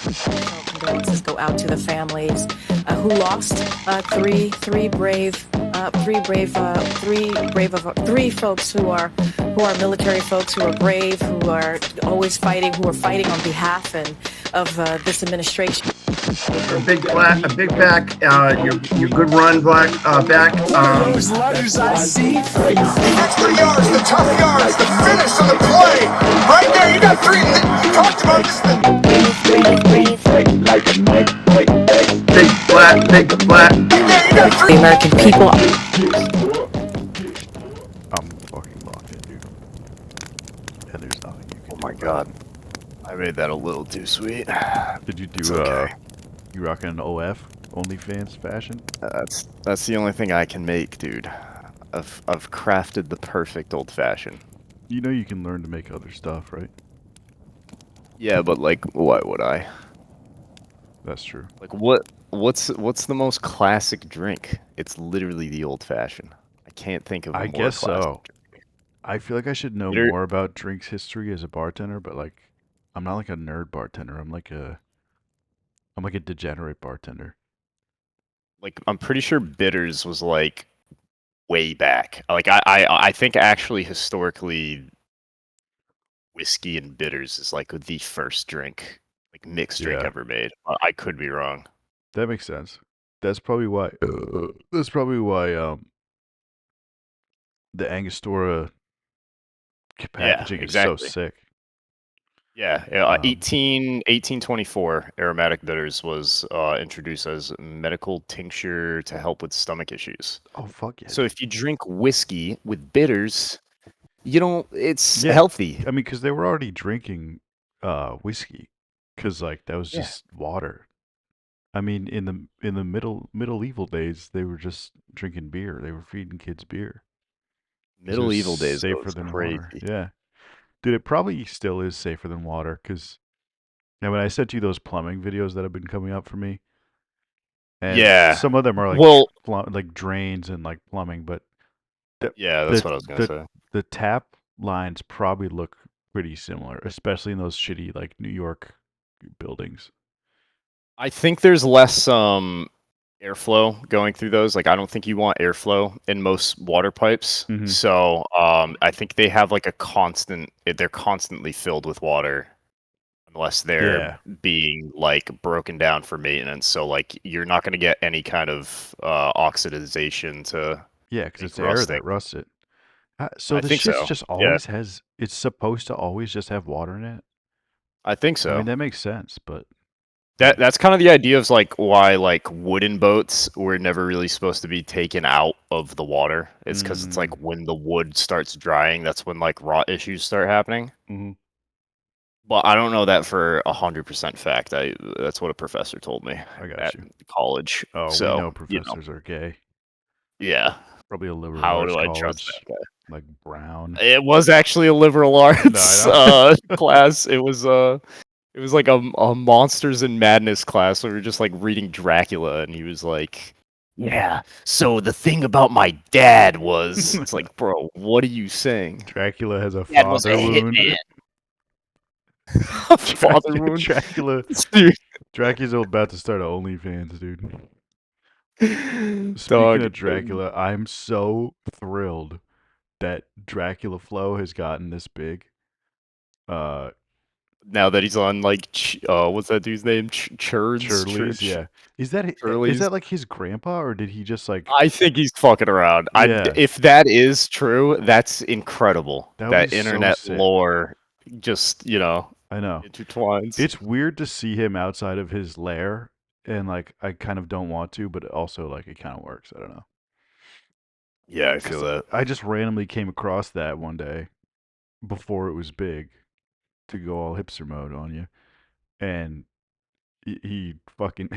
Condolences go out to the families who lost three folks who are military folks who are brave, who are always fighting, who are fighting on behalf of this administration. A big back, your good run, back. Those letters I see. The extra yards, the tough yards, the finish of the play. Right there, you got three. You talked about this. Like a knife, Big flat. Right there, you got three. The American people. I'm fucking locked in, dude. And there's nothing you can Oh do my about god. I made that a little too sweet. it. Did you It's do okay. you rocking an OF OnlyFans fashion? That's the only thing I can make, dude. I've crafted the perfect old fashioned. You know you can learn to make other stuff, right? Yeah, but like, why would I? That's true. Like, what's the most classic drink? It's literally the old fashioned. I can't think of a I more guess classic so. drink. I feel like I should know Peter- more about drinks history as a bartender, but like I'm not like a nerd bartender. I'm like a degenerate bartender. Like, I'm pretty sure bitters was like way back. Like, I think actually historically, whiskey and bitters is like the first drink, like mixed drink Yeah. ever made. I could be wrong. That makes sense. That's probably why that's probably why the Angostura packaging is so exactly. sick. Yeah, 1824 aromatic bitters was introduced as medical tincture to help with stomach issues. Oh fuck yeah. So if you drink whiskey with bitters, it's Yeah. healthy. I mean, because they were already drinking whiskey, because like that was Yeah. just water. I mean, in the medieval days, they were just drinking beer. They were feeding kids beer. 'Cause it was Medieval days, though, safer was than crazy. water. Yeah, dude, it probably still is safer than water. Because now, when I sent you those plumbing videos that have been coming up for me, and Yeah. some of them are like Well, like drains and like plumbing, but the yeah, that's what I was gonna say. the tap lines probably look pretty similar, especially in those shitty like New York buildings. I think there's less airflow going through those. Like, I don't think you want airflow in most water pipes. Mhm. So I think they have like they're constantly filled with water unless they're Yeah. being like broken down for maintenance. So like you're not going to get any kind of oxidization to Yeah, because make it's air rusting. that rusts it. So I the think shit's so. just Yeah, always has. It's supposed to always just have water in it. I think I so. mean, that makes sense, but That's kind of the idea of like why like wooden boats were never really supposed to be taken out of the water. It's because it's like when the wood starts drying, that's when like rot issues start happening. Mhm. But I don't know that for 100% fact. That's what a professor told me I got at you. college. Oh, we So, know professors are gay. yeah. Probably a liberal How arts do I trust college, that guy? like Brown. It was actually a liberal arts know. class. It was like a Monsters and Madness class where we were just like reading Dracula, and he was like, "Yeah, so the thing about my dad was," it's like, bro, what are you saying? Dracula has a Dad was a father wound. hitman. Father wound. Dude. Dracula's about to start a OnlyFans, dude. Speaking Dog. of Dracula, I'm so thrilled that Dracula Flow has gotten this big. Now that he's on like, what's that dude's name? Churlies, yeah. Is Churlies. that like his grandpa, or did he just like? I think he's fucking around. Yeah. If that is true, that's incredible. That would be so internet sick. lore just, I know. intertwines. It's weird to see him outside of his lair, and like I kind of don't want to, but also like it kind of works. I don't know. Yeah, I feel that. I just randomly came across that one day before it was big to go all hipster mode on you, and he fucking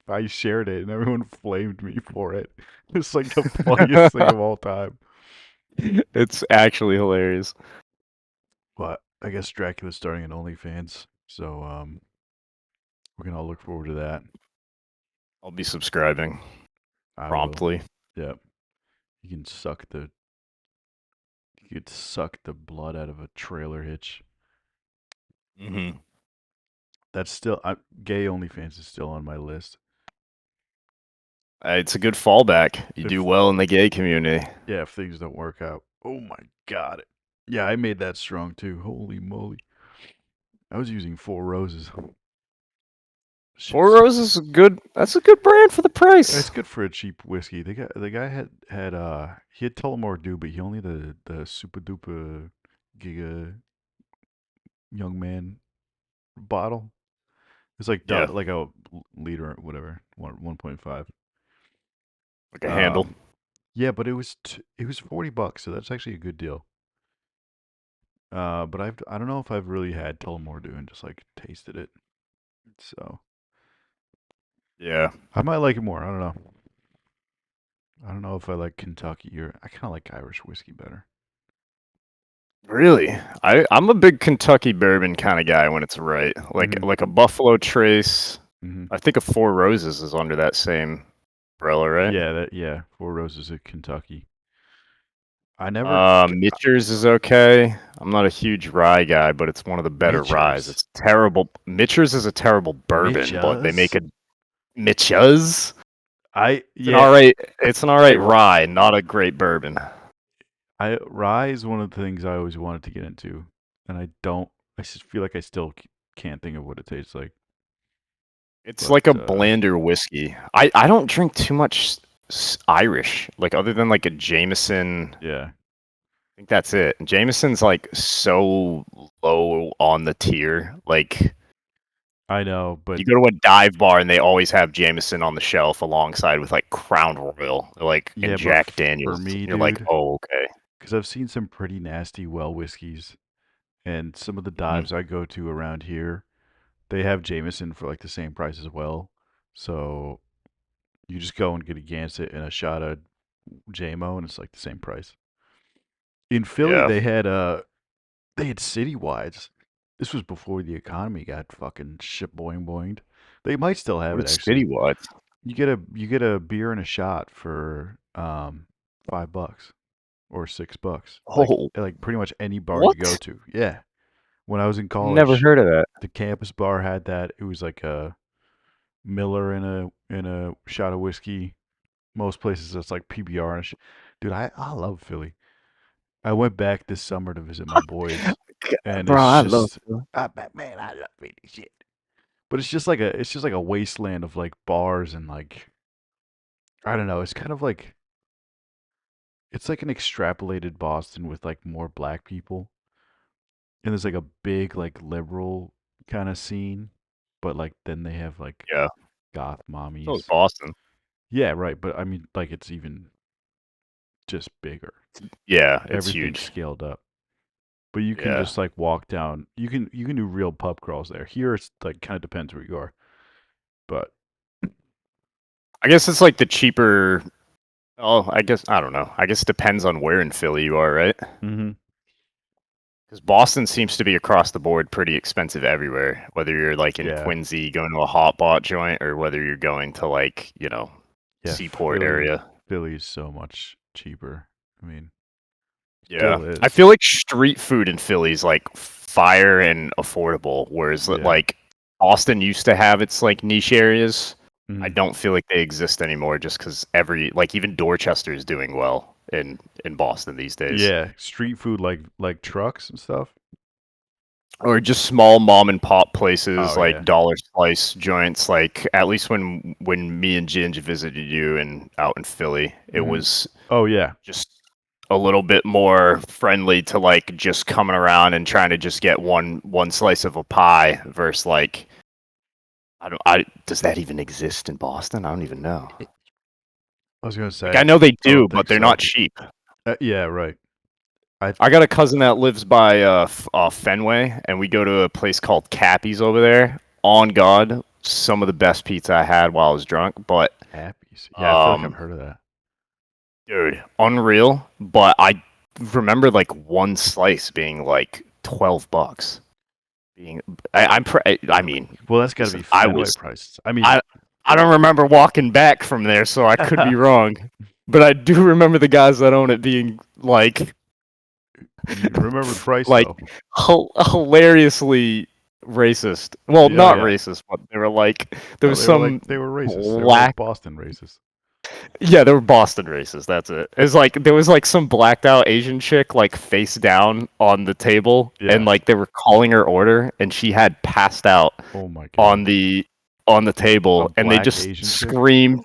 I shared it and everyone flamed me for it. It's like the funniest thing of all time. It's actually hilarious. But I guess Dracula's starting an OnlyFans, so we're gonna all look forward to that. I'll be subscribing I will. promptly. Yep. You can suck the blood out of a trailer hitch. Mm-hmm. That's still gay OnlyFans is still on my list. It's a good fallback. You do If well in the gay community. yeah, if things don't work out. Oh my god. Yeah, I made that strong too. Holy moly. I was using Four Roses. Four Shit's Roses is good. That's a good brand for the price. it's good for a cheap whiskey. The guy had he had Tullamore Dew, but he only the super duper giga young man bottle. It's like Yeah, like a liter or whatever, 1.5. like a handle. Yeah, but it was $40, so that's actually a good deal. But I don't know if I've really had Tullamore Dew and just like tasted it. So Yeah. I might like it more. I don't know. I don't know if I like Kentucky or I kind of like Irish whiskey better. Really? I'm a big Kentucky bourbon kind of guy when it's right. Mhm. Like a Buffalo Trace. Mhm. I think a Four Roses is under that same umbrella, right? Yeah. Four Roses of Kentucky. I never Mitchers is okay. I'm not a huge rye guy, but it's one of the better ryes. Mitchers. It's terrible. Mitchers is a terrible bourbon, but they make Mitchas. a Mitchas. I It's an yeah. all right. It's an all Hey, right rye, not a great bourbon. rye is one of the things I always wanted to get into, and I don't. I just feel like I still can't think of what it tastes like. It's But like a blander whiskey. I don't drink too much Irish, like other than like a Jameson. yeah, I think that's it. Jameson's like so low on the tier. Like I know, but you go to a dive bar and they always have Jameson on the shelf alongside with like Crown Royal, like and yeah, but Jack for Daniels. me, You're like, dude, oh, okay. because I've seen some pretty nasty well whiskeys, and some of the Mhm. dives I go to around here, they have Jameson for like the same price as well. So you just go and get a Gansett and a shot of JMO, and it's like the same price. In Philly, Yeah. they had citywides. This was before the economy got fucking shit boing boinged. They might still have What it is actually. Citywide? You get a beer and a shot for $5 or $6. Oh, Like pretty much any bar you go what? to. Yeah. When I was in Never college, heard of that. the campus bar had that. It was like a Miller in a shot of whiskey. Most places it's like PBR and dude, I love Philly. I went back this summer to visit my boys, and Bro, it's I love just man, I love Philly shit. But it's just like a wasteland of like bars and like I don't know. It's kind of like it's like an extrapolated Boston with like more black people, and there's like a big like liberal kind of scene, but like then they have like yeah. goth So is mommies. Boston. Yeah, right. But I mean, like it's even just bigger. Yeah, it's Everything's huge. scaled up. But you can Yeah. just like walk down. You can do real pub crawls there. Here it's like kind of depends where you are. But I guess it's like the cheaper. Oh, I guess I don't know. I guess it depends on where in Philly you are, right? mm-hmm. Because Boston seems to be across the board pretty expensive everywhere. Whether you're like in Yeah, Quincy going to a hot pot joint, or whether you're going to like yeah. Seaport area. Philly's so much cheaper. I mean, Yeah, still I is. feel like street food in Philly is like fire and affordable, whereas Yeah. like Austin used to have its like niche areas. I Mhm. don't feel like they exist anymore, just because like even Dorchester is doing well in Boston these days, Yeah, street food like trucks and stuff. or just small mom and pop places Oh like yeah. dollar slice joints. Like at least when me and Ginge visited you and out in Philly, it Mhm. was Oh yeah. just a little bit more friendly to like just coming around and trying to just get one slice of a pie versus like I does that even exist in Boston? I don't even know. I was gonna Like I say know they I do, don't but think they're not so. cheap. Yeah, right. I I got a cousin that lives by Fenway, and we go to a place called Cappy's over there. On God, some of the best pizza I had while I was drunk. But Cappies. Yeah, I feel like I've um, heard of that. dude, unreal. But I remember like one slice being like $12. Being, I mean, Well, that's got to be listen, I Fenway was, prices. I mean, I, I don't remember walking back from there, so I could be wrong. But I do remember the guys that own it being like, you remember the price like though. hilariously racist. Well, Yeah, not yeah. racist, but they were like there No, was some they were racist. They were like black. Boston racist. Yeah, they were Boston racist. That's it. It's like there was like some blacked out Asian chick like face down on the table, and Yeah. like they were calling her order, and she had passed out Oh my on god. the A table, and they black just Asian chick? screamed.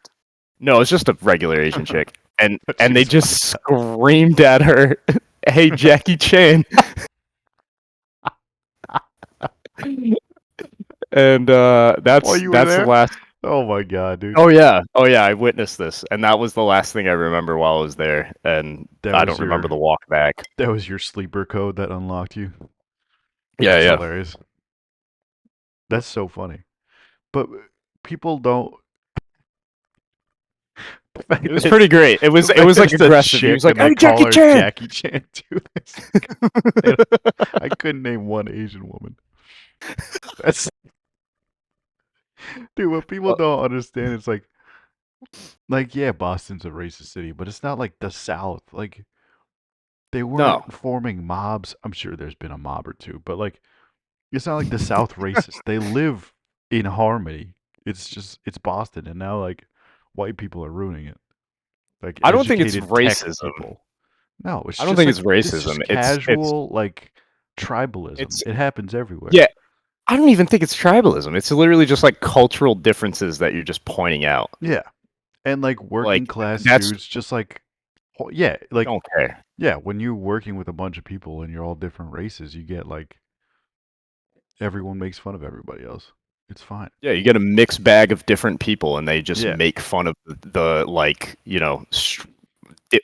No, it's just a regular Asian chick, But she and they was just blacked out. screamed at her, "Hey, Jackie Chan!" And While you were that's the there? last. Oh my god, dude. Oh yeah, I witnessed this, and that was the last thing I remember while I was there, and That I was don't remember your the walk back. sleeper code that unlocked you. Yeah, That's yeah. hilarious. That's so funny. But people don't the fact It was that pretty great. the It fact was that like it's a aggressive. He was chick like, and they "Hey, call Jackie her Chan!" Jackie Chan too. I couldn't name one Asian woman. That's dude. What people don't understand is like yeah, Boston's a racist city, but it's not like the South. Like they No, weren't forming mobs. I'm sure there's been a mob or two, but like it's not like the South racist. They live in harmony. It's just it's Boston, and now like white people are ruining it. Like I don't think it's educated tech racism. people. No, I don't think it's it's racism. just casual like tribalism. It's It happens everywhere. yeah. I don't even think it's tribalism. It's literally just like cultural differences that you're just pointing out. Yeah. And like Like working class that's dudes just like yeah, like don't care. yeah, when you're working with a bunch of people and you're all different races, you get like everyone makes fun of everybody else. It's fine. Yeah, you get a mixed bag of different people, and they just Yeah. make fun of the like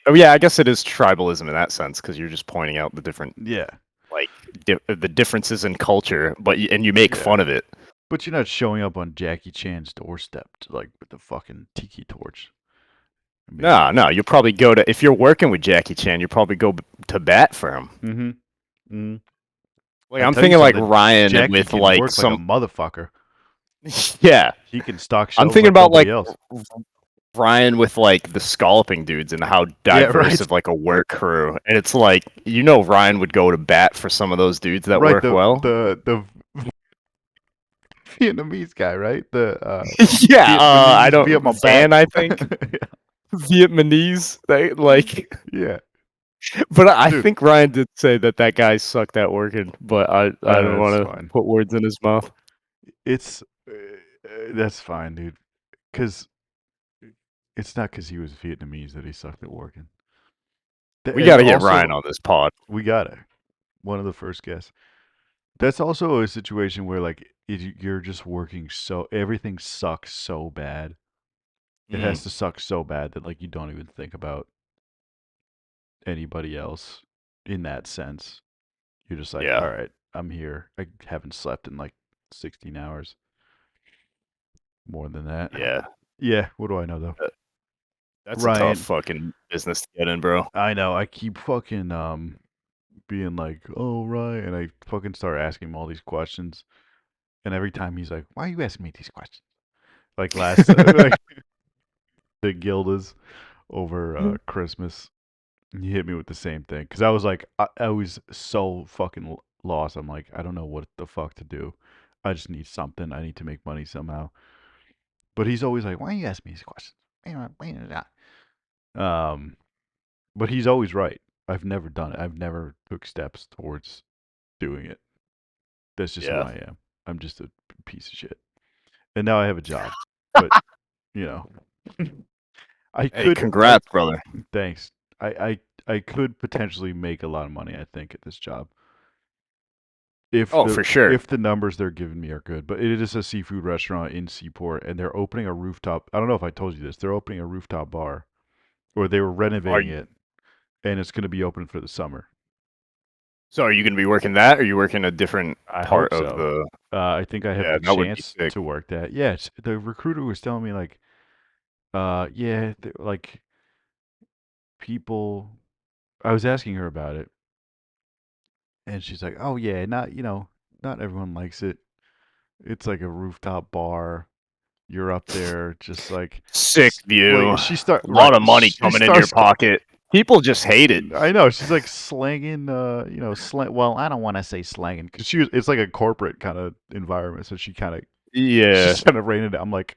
oh yeah, I guess it is tribalism in that sense because you're just pointing out the different Yeah. like the differences in culture, but and you make Yeah. fun of it. But you're not showing up on Jackie Chan's doorstep to, like with the fucking tiki torch. I mean, No, no, you'll probably go to if you're working with Jackie Chan, you probably go to bat for him. mm-hmm. Like I I'm tell you thinking like something, Ryan Jackie with can like work like a some motherfucker. yeah. He can stock I'm shelves thinking like about nobody like else. Ryan with like the scalloping dudes and how Yeah, diverse right. of like a work crew. And it's like Ryan would go to bat for some of those dudes that Right, work well. the Vietnamese guy, right? The Yeah, I Vietnamese don't Vietnam bat. Van, I think. Vietnamese. They like Yeah, but I dude, think Ryan did say that that guy sucked at working, but I don't that's want to fine. put words in his mouth. It's that's fine, dude. Because it's not because he was Vietnamese that he sucked at working. We And got to get Ryan also, on this pod. we got it. One of the first guests. That's also a situation where like you're just working so everything sucks so bad. It has Mm, to suck so bad that like you don't even think about anybody else in that sense. You're just like, all yeah, right, I'm here. I haven't slept in like 16 hours. More than that. yeah. Yeah, what do I know though? That- That's a tough Ryan, fucking business to get in, bro. I know. I keep fucking being like, "Oh, Ryan," and I fucking start asking him all these questions. And every time he's like, "Why are you asking me these questions?" Like last like the Gildas over Christmas. He hit me with the same thing because I was like, I was so fucking lost. I'm like, I don't know what the fuck to do. I just need something. I need to make money somehow. But he's always like, why are you asking me these questions? Um, but he's always right. I've never done it. I've never took steps towards doing it. That's just who Yeah. I am. I'm just a piece of shit. And now I have a job. But you know, I Hey, could. I congrats, brother. thanks. I could potentially make a lot of money. I think at this job Oh, for sure. if the numbers they're giving me are good. But it is a seafood restaurant in Seaport, and they're opening a rooftop. I don't know if I told you this. They're opening a rooftop bar, or they were Are renovating you, it, and it's going to be open for the summer. so are you going to be working that, or are you working a different I part hope of so. the? I think I have Yeah, the that would be chance sick. to work that. Yeah, the recruiter was telling me like, yeah, like people. I was asking her about it, and she's like, "Oh yeah, not everyone likes it. It's like a rooftop bar. You're up there, just like, Sick view. like A she start lot right. of money She coming into your starts pocket. People just hate it. I know she's like slanging, Well, I don't want to say slanging because it's like a corporate kind of environment, so Yeah. she's kind of raining it. I'm like,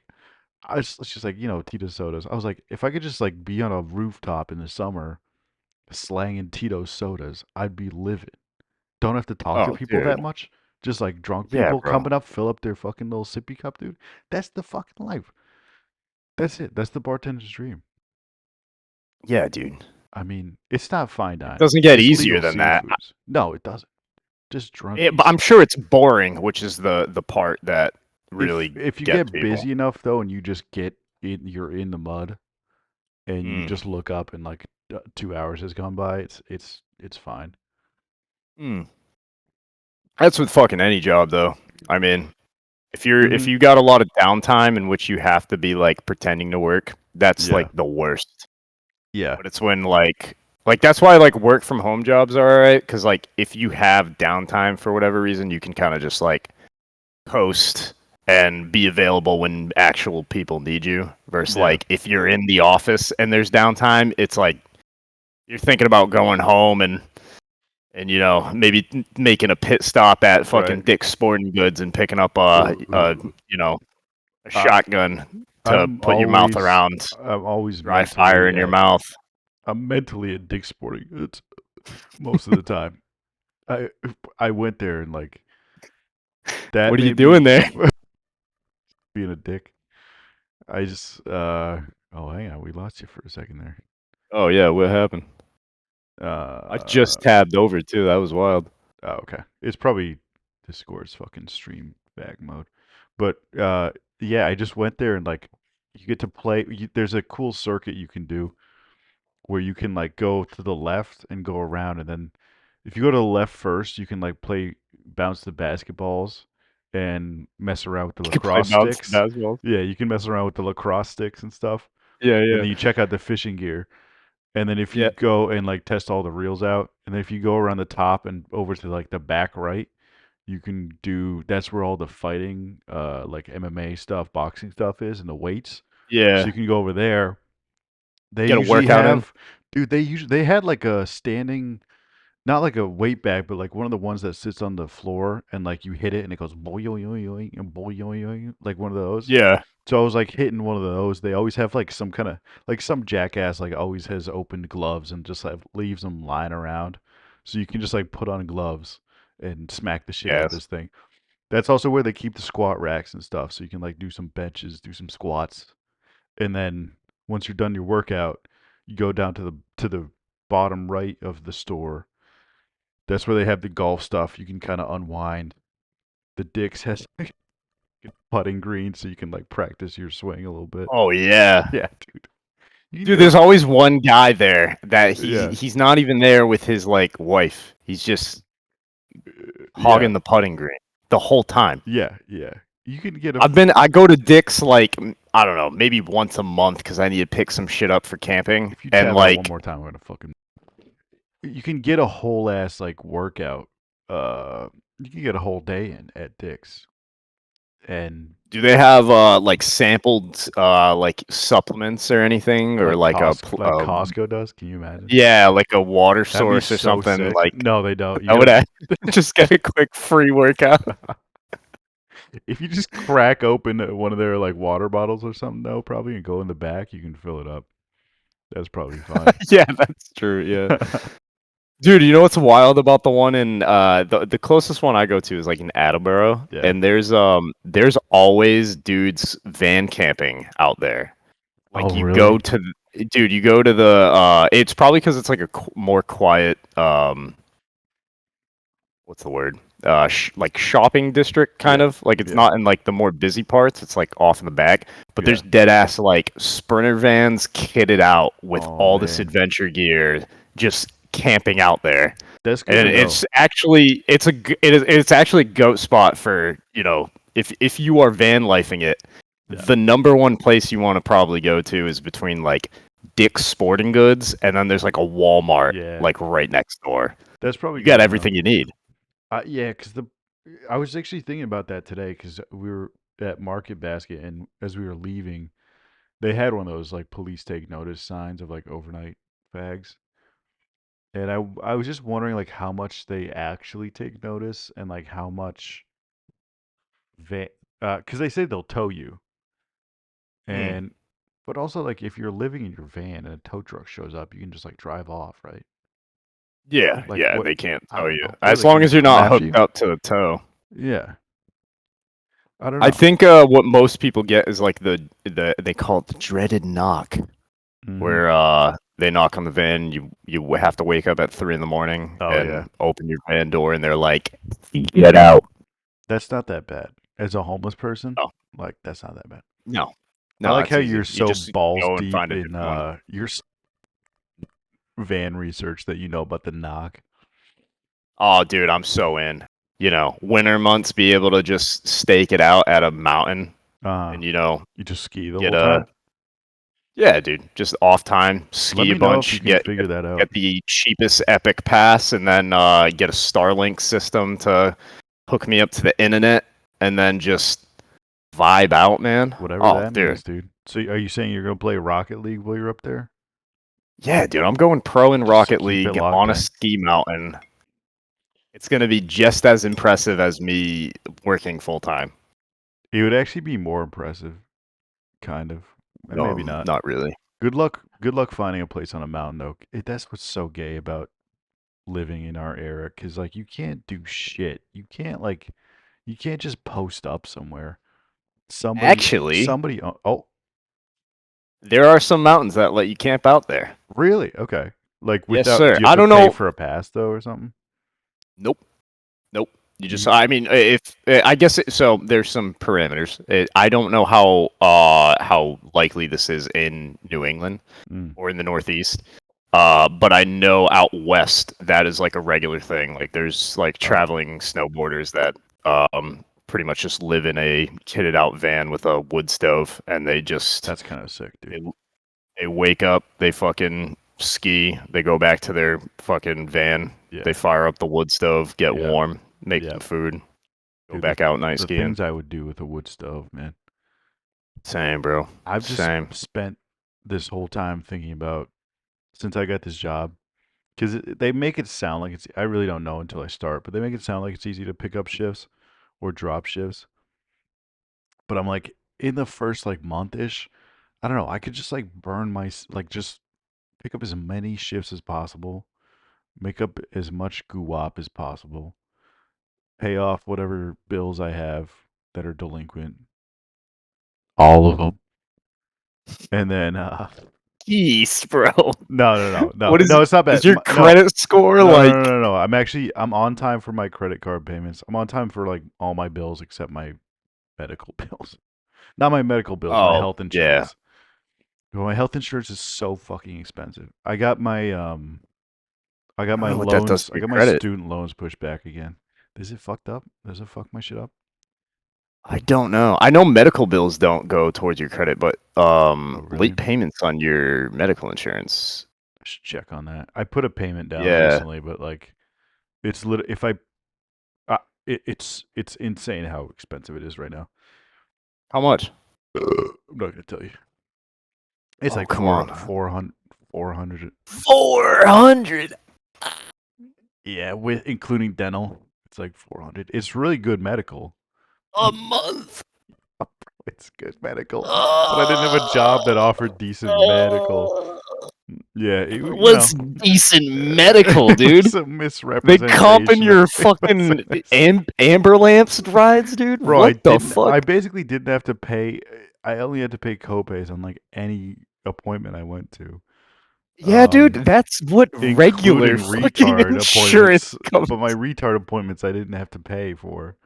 she's like, Tito sodas. I was like, if I could just like be on a rooftop in the summer, slanging Tito sodas, I'd be livid. Don't have to talk to Oh, people dude. that much. Just like drunk Yeah, people bro. coming up, fill up their fucking little sippy cup, dude. That's the fucking life. That's it. That's the bartender's dream. Yeah, dude. I mean, it's not fine It dining. doesn't get It's easier legal than that. seafoods. No, it doesn't. Just But drunkies. I'm sure it's boring, which is the part that If really if you gets get people. busy enough though, and you just you're in the mud, and you Mm. just look up and like 2 hours has gone by, it's fine. Mm. That's with fucking any job, though. I mean, if Hmm. you got a lot of downtime in which you have to be like pretending to work, that's like Yeah. the worst. Yeah. But it's when like that's why like work from home jobs are alright, because like if you have downtime for whatever reason, you can kind of just like coast and be available when actual people need you. Versus Yeah. like if you're in the office and there's downtime, it's like you're thinking about going home and maybe making a pit stop at Right. fucking Dick's Sporting Goods and picking up Ooh. a I, shotgun to I'm put your mouth always around, I'm always dry fire mentally in your at mouth. I'm mentally at Dick's Sporting Goods most of the time. I I went there and like that What are you made doing me there? being a dick. I just oh, hang on, we lost you for a second there. Oh yeah, what happened? I Uh just tabbed over too. That was wild. oh, okay. It's probably Discord's fucking stream bag mode. But yeah, I just went there and like you get to play there's a cool circuit you can do where you can like go to the left and go around, and then if you go to the left first, you can like bounce the basketballs and mess around with the You can play lacrosse bounce sticks. basketball. Yeah, you can mess around with the lacrosse sticks and stuff. Yeah, And yeah, then you check out the fishing gear. And then if you yeah, go and like test all the reels out, and then if you go around the top and over to like the back right, you can do that's where all the fighting, like MMA stuff, boxing stuff is, and the weights. So yeah. you can go over there. They Get a usually workout in. have, dude. They had like a standing, not like a weight bag, but like one of the ones that sits on the floor and like you hit it and it goes boy yo yo yo and boy yo yo, like one of those. Yeah, So I was like hitting one of those. They always have like some kind of like some jackass like always has opened gloves and just like leaves them lying around, so you can just like put on gloves and smack the shit out of yes, this thing. That's also where they keep the squat racks and stuff, so you can like do some benches, do some squats, and then once you're done your workout, you go down to the bottom right of the store. That's where they have the golf stuff. You can kind of unwind. The Dicks has like putting green, so you can like practice your swing a little bit. oh yeah. Yeah, dude. You can Dude, get there's always one guy there that yeah, he's not even there with his like wife. He's just yeah, hogging the putting green the whole time. yeah. You can get I go to Dick's like I don't know, maybe once a month because I need to pick some shit up for camping. if you And tab out one like, more time, I'm gonna fucking. You can get a whole ass like workout. You can get a whole day in at Dick's, and do they have like sampled like supplements or anything or like Like Costco does. Can you imagine? yeah, like a water That'd be source or so something sick. like No, they don't. I would just get a quick free workout. If you just crack open one of their like water bottles or something, though, probably and go in the back, you can fill it up. That's probably fine. Yeah, that's true. Yeah. Dude, you know what's wild about the one in the closest one I go to is like in Attleboro, Yeah. and there's always dudes van camping out there. Oh, Like really? you go to the it's probably because it's like a more quiet what's the word like shopping district kind Yeah. of like it's Yeah. not in like the more busy parts. It's like off in the back, but Yeah. there's dead ass like sprinter vans kitted out with Oh all this man, adventure gear, just camping out there. that's good And to know. it's actually it's actually a goat spot for if you are van lifing it. Yeah. The number one place you want to probably go to is between like Dick's Sporting Goods and then there's like a Walmart Yeah, like right next door. that's probably You good got to know. everything you need. Yeah, because I was actually thinking about that today because we were at Market Basket, and as we were leaving, they had one of those like police take notice signs of like overnight fags. And I was just wondering like how much they actually take notice and like how much van because they say they'll tow you Hmm. and but also like if you're living in your van and a tow truck shows up, you can just like drive off, right? Yeah, Like yeah, what? they can't I tow don't you know. What are as they long gonna as you're come not after you? hooked up to the tow. Yeah, I don't I know. think what most people get is like the they call it the dreaded knock, Mm-hmm. where they knock on the van. You have to wake up at 3 in the morning Oh yeah, and open your van door, and they're like, "Get out." that's not that bad. As a homeless person, No, like that's not that bad. no, I no, like how it's you're easy. You so just balls go and deep find a in different one. your van research that you know about the knock. Oh, dude, I'm so in. Winter months, be able to just stake it out at a mountain, Uh, and you just ski the get whole time. yeah, dude, just off time, Let ski a me know if you bunch, can get figure get, that out. get the cheapest Epic pass, and then get a Starlink system to hook me up to the internet, and then just vibe out, man. Whatever Oh, that dude, means, dude. So are you saying you're gonna play Rocket League while you're up there? yeah, dude, I'm going pro in Just Rocket keep it League locked on a in. ski mountain. It's gonna be just as impressive as me working full time. It would actually be more impressive, kind of, and No, maybe not. not really. Good luck. Good luck finding a place on a mountain, though. That's what's so gay about living in our era, because like you can't do shit. You can't just post up somewhere. Actually, Somebody. Oh, there are some mountains that let you camp out there. really? Okay. Like Yes, without, sir. do you have I to don't pay know. for a pass though, or something? Nope. Nope. You just, You, I mean, if I guess so, there's some parameters. I don't know how likely this is in New England mm, or in the Northeast. But I know out west that is like a regular thing. Like there's like oh, traveling snowboarders that pretty much just live in a kitted out van with a wood stove, and that's kind of sick, dude. they they wake up, they fucking ski, they go back to their fucking van, they Yeah, fire up the wood stove, get yeah, warm, make yeah, some food, go dude. back out night The skiing. things I would do with a wood stove, man. Same, bro. I've just Same. spent this whole time thinking about since I got this job because they make it sound like it's. I really don't know until I start, but they make it sound like it's easy to pick up shifts or drop shifts. But I'm like in the first like month ish. I don't know. I could just like burn like just pick up as many shifts as possible, make up as much guap as possible, pay off whatever bills I have that are delinquent, all of them, and then Jeez, bro. What no, it's not is bad. your No, credit score no, no, no, like? no, no. I'm on time for my credit card payments. I'm on time for like all my bills except my medical bills. Not my medical bills, my Oh, health yeah. insurance. Well, my health insurance is so fucking expensive. I got I don't my know what that does loans, to I your got my credit. student loans pushed back again. Is it fucked up? Does it fuck my shit up? I don't know. I know medical bills don't go towards your credit, but Oh, really? late payments on your medical insurance. I should check on that. I put a payment down Yeah. recently, but like it's if it's insane how expensive it is right now. How much? I'm not gonna tell you. It's Oh, like come on. 400. 400 Yeah, with including dental, it's like 400. It's really good medical. a month. It's good medical, but I didn't have a job that offered decent medical. Yeah, What's decent medical, it was dude? a They comping misrepresentation of your it was fucking amber lamps rides, dude? Bro, What the fuck? I basically didn't have to pay. I only had to pay copays on like any appointment I went to. Yeah, dude, Um, that's what regular including fucking retard insurance appointments, comes. but my retard appointments I didn't have to pay for.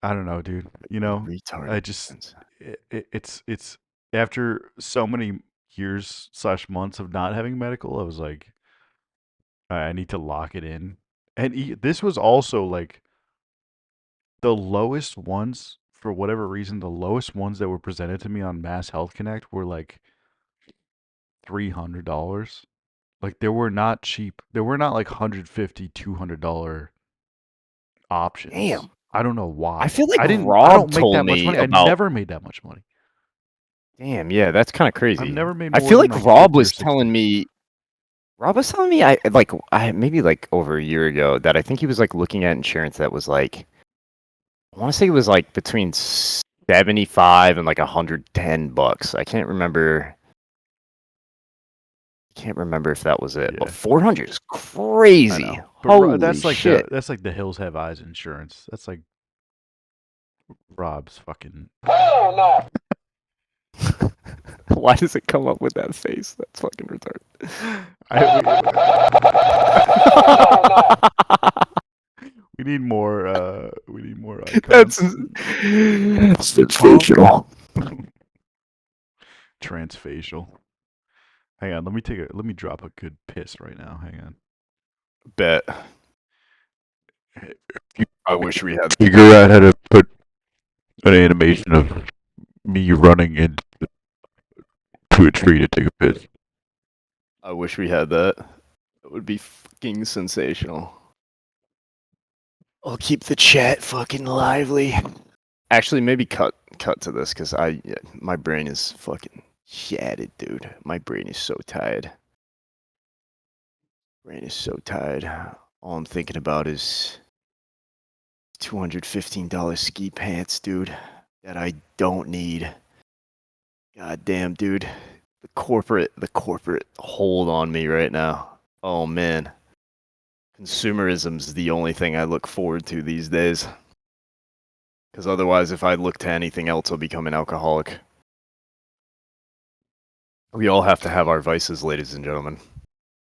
I don't know, dude. Retard. I just it's after so many years slash months of not having medical, I was like, I need to lock it in. And this was also like the lowest ones for whatever reason. The lowest ones that were presented to me on Mass Health Connect were like $300. Like they were not cheap. They were not like 150, $200 options. Damn. I don't know I why. feel like I Rob don't make told that much me money. I about. never made that much money. Damn, yeah, that's kind of I've crazy. never made I more feel than like like Rob 50 or was telling 60. me Rob was telling me I maybe like over a year ago that I think he was like looking at insurance that was like I want to say it was like between 75 and like $110. I can't remember. Can't remember if that was it, but Yeah, 400 is I crazy. know. But Holy shit. that's like the Hills Have Eyes insurance. That's like Rob's fucking. Why does it come up with that face? That's fucking retarded. We need more. We need more icons. That's sensational. Transfacial. Hang on. Let me drop a good piss right now. Hang on. Bet. I wish we had. Figure out how to put an animation of me running into a tree to take a piss. I wish we had that. That would be fucking sensational. I'll keep the chat fucking lively. Actually, maybe cut to this because my brain is fucking shattered, dude. My brain is so tired. Brain is so tired. All I'm thinking about is $215 ski pants, dude, that I don't need. God damn, dude. The corporate hold on me right now. Oh man. Consumerism's the only thing I look forward to these days. Because otherwise, if I look to anything else, I'll become an alcoholic. We all have to have our vices, ladies and gentlemen.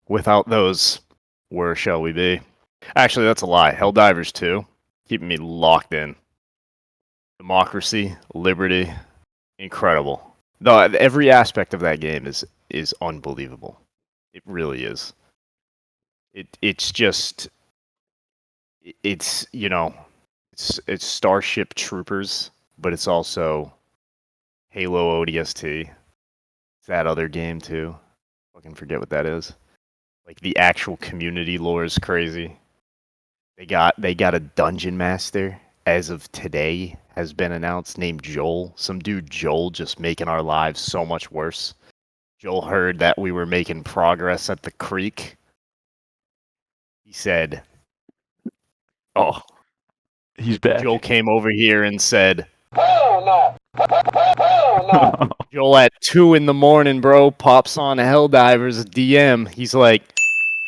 Without those, where shall we be? Actually, that's a lie. Helldivers 2, keeping me locked in. Democracy, liberty, incredible. No, every aspect of that game is unbelievable. It really is. It's just it's it's Starship Troopers, but it's also Halo ODST. It's that other game too. Fucking forget what that is. Like the actual community lore is crazy. They got a dungeon master as of today has been announced named Joel. Some dude Joel just making our lives so much worse. Joel heard that we were making progress at the creek. He said, "Oh, He's back. Joel came over here and said, Joel at 2 in the morning, bro, pops on Helldivers DM. He's like,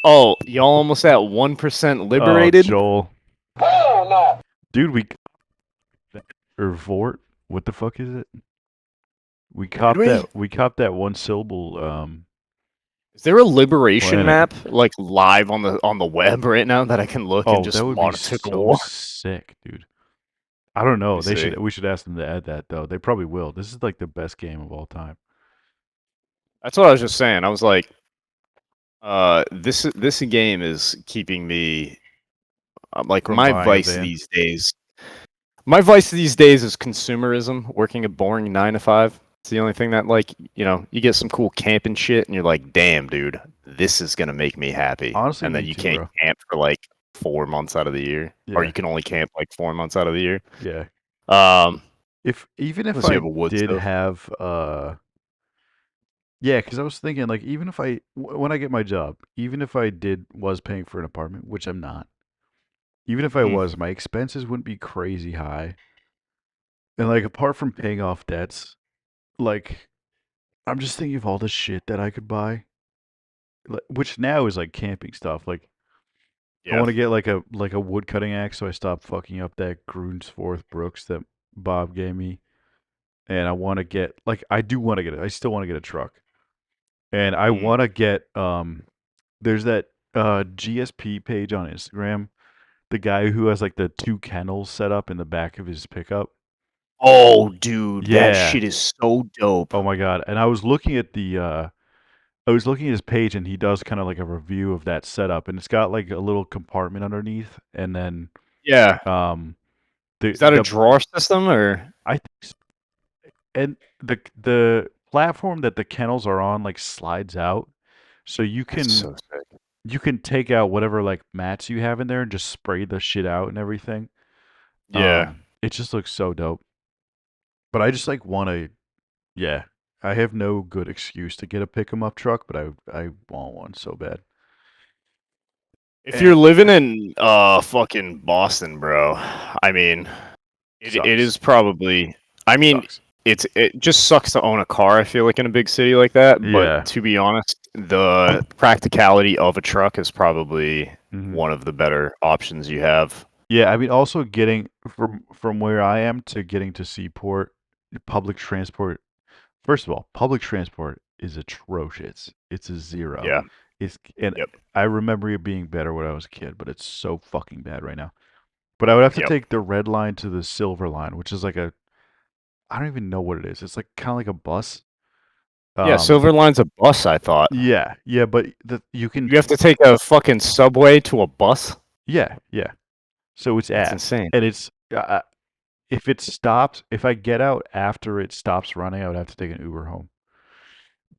oh, y'all almost at 1% Oh, liberated? Joel. Dude, or Vort. What the fuck is it? We copped we? that one syllable Is there a liberation planet. map like live on the web right now that I can look and Oh, just that would be monitor the so war? sick, dude. I don't know. Let me see. We should ask them to add that though. They probably will. This is like the best game of all time. That's what I was just saying. I was like, this game is keeping me like From my buying a vice van. these days. My vice these days is consumerism, working a boring 9 to 5. It's the only thing that like, you get some cool camping shit and you're like, damn, dude, this is gonna make me happy. Honestly, And then me you too, can't bro. camp for like 4 months out of the year. Or Yeah. you can only camp like 4 months out of the year. Yeah. Um, Even if unless you I have a wood did stove. have yeah, because I was thinking like even if when I get my job, even if I was paying for an apartment, which I'm not, even if I Mhm. was, my expenses wouldn't be crazy high. And like apart from paying off debts, like I'm just thinking of all the shit that I could buy, which now is like camping stuff. Like I Yeah. want to get like a wood cutting axe, so I stop fucking up that Grunsforth Brooks that Bob gave me. And I want to get like I do want to get it. I still want to get a truck, and I Mm. want to get There's that GSP page on Instagram. The guy who has like the two kennels set up in the back of his pickup. Oh, dude, that Yeah. shit is so dope. Oh my god. And I was looking at his page and he does kind of like a review of that setup and it's got like a little compartment underneath and then Yeah. um the Is that a the drawer system or? I think and the platform that the kennels are on like slides out so That's so sick. you can take out whatever like mats you have in there and just spray the shit out and everything. Yeah. It just looks so dope. But I just like want to, yeah. I have no good excuse to get a pick 'em up truck, but I want one so bad. If And you're living in fucking Boston, bro, I mean, it sucks. is probably. I mean, Sucks. it just sucks to own a car. I feel like in a big city like that. But Yeah. to be honest, the practicality of a truck is probably Mhm. one of the better options you have. Yeah, I mean, also getting from where I am to getting to Seaport, public transport. First of all, public transport is atrocious. It's a zero. Yeah. And Yep. I remember it being better when I was a kid, but it's so fucking bad right now. But I would have to Yep. take the red line to the silver line, which is like a I don't even know what it is. It's like kind of like a bus. Yeah. Silver Line's a bus. I thought Yeah, but you can you have to take a fucking subway to a bus. yeah. So it's That's ass, insane. and it's if it stops, if I get out after it stops running, I would have to take an Uber home.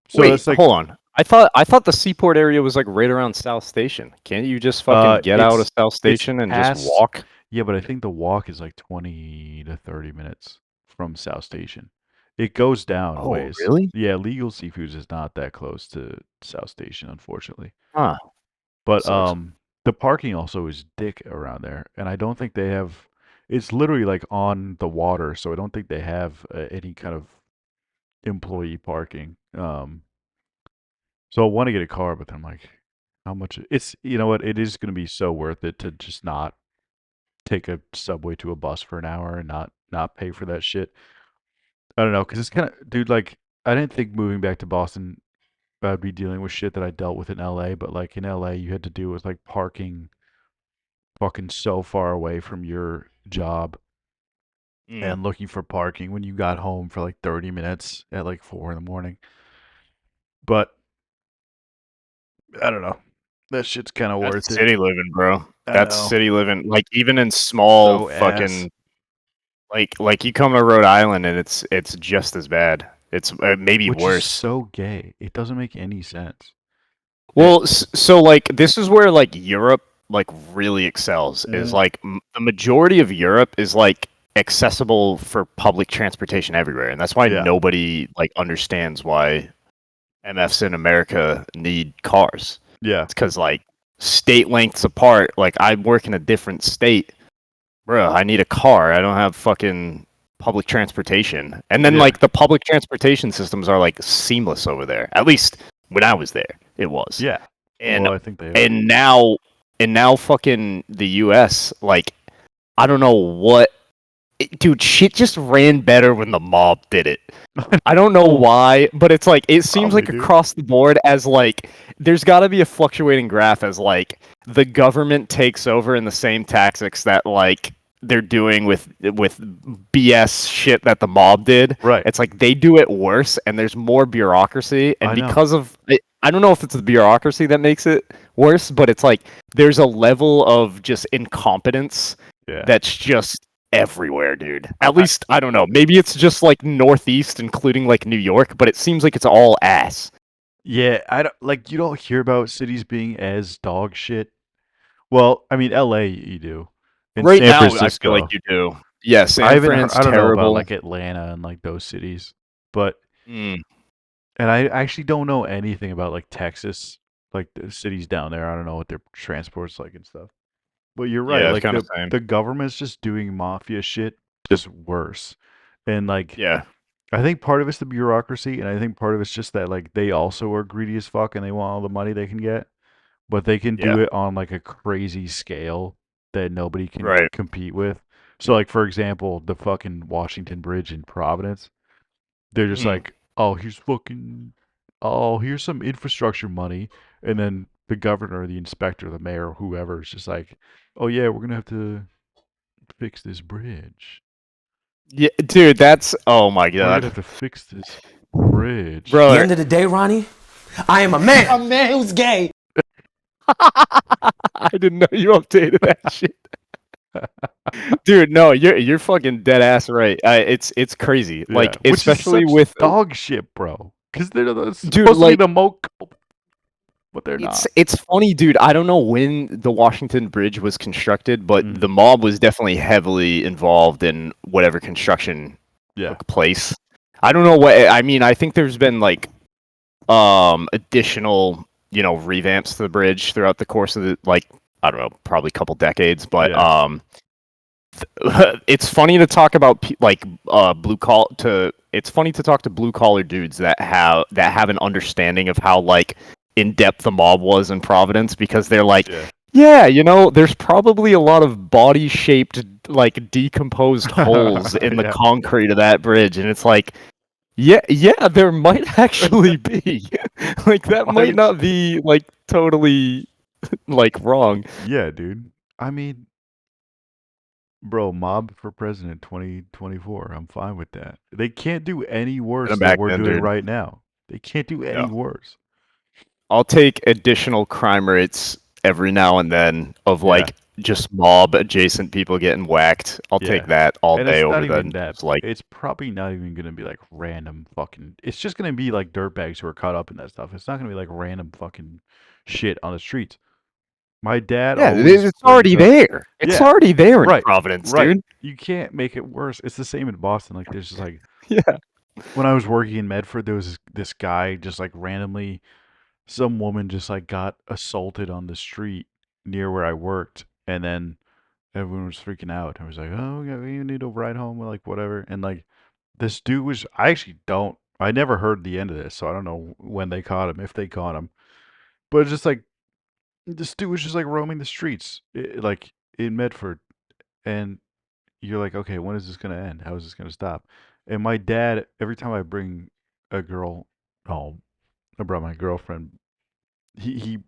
So Wait, that's like hold on. I thought the Seaport area was like right around South Station. Can't you just fucking get out of South it's Station and just past walk? yeah, but I think the walk is like 20 to 30 minutes from South Station. It goes down a Oh, ways. really? Yeah, Legal Seafoods is not that close to South Station, unfortunately. Huh. But Sucks. the parking also is dick around there, and I don't think they have. It's literally like on the water, so I don't think they have any kind of employee parking. So I want to get a car, but then I'm like, how much? It's you know what? It is going to be so worth it to just not take a subway to a bus for an hour and not pay for that shit. I don't know, because it's kind of, dude. Like, I didn't think moving back to Boston I'd be dealing with shit that I dealt with in LA, but like in LA, you had to deal with like parking fucking so far away from your job Mm. and looking for parking when you got home for like 30 minutes at like 4 in the morning. But I don't know. That shit's kind of worth That's it. city living, bro. I That's know. city living. Like even in small So ass. fucking like you come to Rhode Island and it's just as bad. It's maybe Which is worse. so gay. It doesn't make any sense. Well, so like this is where like Europe like really excels. Is Mm, like the majority of Europe is like accessible for public transportation everywhere, and that's why yeah. nobody like understands why MFs in America need cars. Yeah. It's because like state lengths apart. Like I work in a different state, bro. I need a car. I don't have fucking public transportation. And then Yeah. like the public transportation systems are like seamless over there. At least when I was there, it was. Yeah. And Well, I think they are. and now fucking the US, like I don't know what dude, shit just ran better when the mob did it. I don't know why, but it's like it seems Probably, like dude. across the board as like there's got to be a fluctuating graph as like the government takes over in the same tactics that like they're doing with BS shit that the mob did. Right. It's like they do it worse and there's more bureaucracy and I know. because of I don't know if it's the bureaucracy that makes it worse, but it's like there's a level of just incompetence Yeah. that's just everywhere, dude. I- At least I don't know. Maybe it's just like Northeast, including like New York, but it seems like it's all ass. Yeah, I don't like you don't hear about cities being as dog shit. Well, I mean LA you do. In Right San now, I feel like Francisco. you do. Yeah, I San haven't heard, Fran's I don't know about terrible. like Atlanta and like those cities. But Mm, and I actually don't know anything about like Texas, like the cities down there. I don't know what their transport's like and stuff. But you're right, yeah, it's like kind of same. the government's just doing mafia shit just worse. And like Yeah, I think part of it's the bureaucracy, and I think part of it's just that like they also are greedy as fuck and they want all the money they can get, but they can do yeah, it on like a crazy scale that nobody can right. compete with. So like for example, the fucking Washington Bridge in Providence, they're just Mm. like, here's some infrastructure money, and then the governor, the inspector, the mayor, whoever is just like, oh yeah, we're gonna have to fix this bridge. Yeah, dude, that's oh my We're gonna god, have to fix this bridge. At the brother. end of the day, Ronnie, I am a man. A man who's gay. I didn't know you updated that shit. Dude, no, you're fucking dead ass right. It's crazy. Yeah, Like which is especially such with dog shit, bro. Because they're dude, supposed to be like the most, but they're it's not. it's funny, dude. I don't know when the Washington Bridge was constructed, but Mm, the mob was definitely heavily involved in whatever construction yeah, took place. I don't know what I mean. I think there's been like additional, revamps to the bridge throughout the course of the like I don't know, probably a couple decades. But Yeah. it's funny to talk about blue collar to. It's funny to talk to blue collar dudes that have an understanding of how like in depth the mob was in Providence, because they're like, Yeah. yeah, there's probably a lot of body shaped like decomposed holes in the Yeah. concrete of that bridge, and it's like, yeah, there might actually be. Like that might not be like totally like wrong. Yeah, dude. I mean, bro, mob for president 2024. I'm fine with that. They can't do any worse than Back we're then, doing dude. right now. They can't do any No. worse. I'll take additional crime rates every now and then of Yeah. like just mob adjacent people getting whacked. I'll take Yeah. that all And day it's not over even the that. just like It's probably not even going to be like random fucking. It's just going to be like dirtbags who are caught up in that stuff. It's not going to be like random fucking shit on the streets. My dad yeah, always it's brings already up. there. It's Yeah. already there in Right. Providence, Right. dude. You can't make it worse. It's the same in Boston. Like there's just like Yeah. when I was working in Medford, there was this guy just like randomly, some woman just like got assaulted on the street near where I worked, and then everyone was freaking out. I was like, "Oh, yeah, you need to ride home," or like whatever. And like this dude was, I actually don't, I never heard the end of this, so I don't know when they caught him, if they caught him. But it's just like this dude was just like roaming the streets, like in Medford, and you're like, okay, when is this gonna end? How is this gonna stop? And my dad, every time I bring a girl home, I brought my girlfriend. He he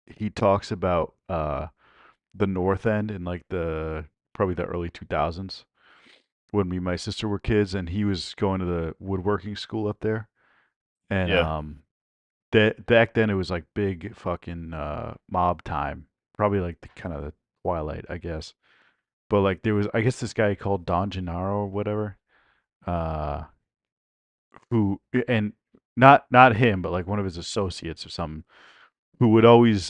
he talks about the North End in like the probably the early 2000s when me and my sister were kids, and he was going to the woodworking school up there. And Yeah. that back then it was like big fucking mob time, probably like the kind of the twilight, I guess. But like there was, I guess this guy called Don Gennaro or whatever, uh, who and not him, but like one of his associates or something, who would always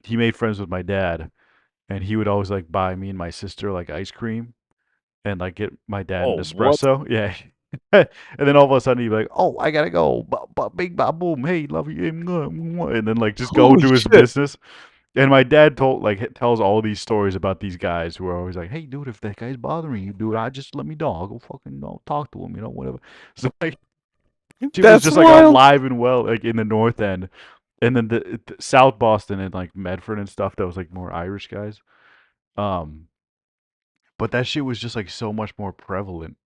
he made friends with my dad, and he would always like buy me and my sister like ice cream and like get my dad an Oh, what? espresso. Yeah. And then all of a sudden he'd be like, "Oh, I gotta go, bing, ba, boom, hey, love you," and then like just go Holy do his shit. business. And my dad tells all these stories about these guys who are always like, "Hey, dude, if that guy's bothering you, dude, I just let me know. I'll go fucking talk to him, whatever." So like, she was That's just like wild. alive and well, like in the North End, and then the South Boston and like Medford and stuff. That was like more Irish guys. Um, but that shit was just like so much more prevalent,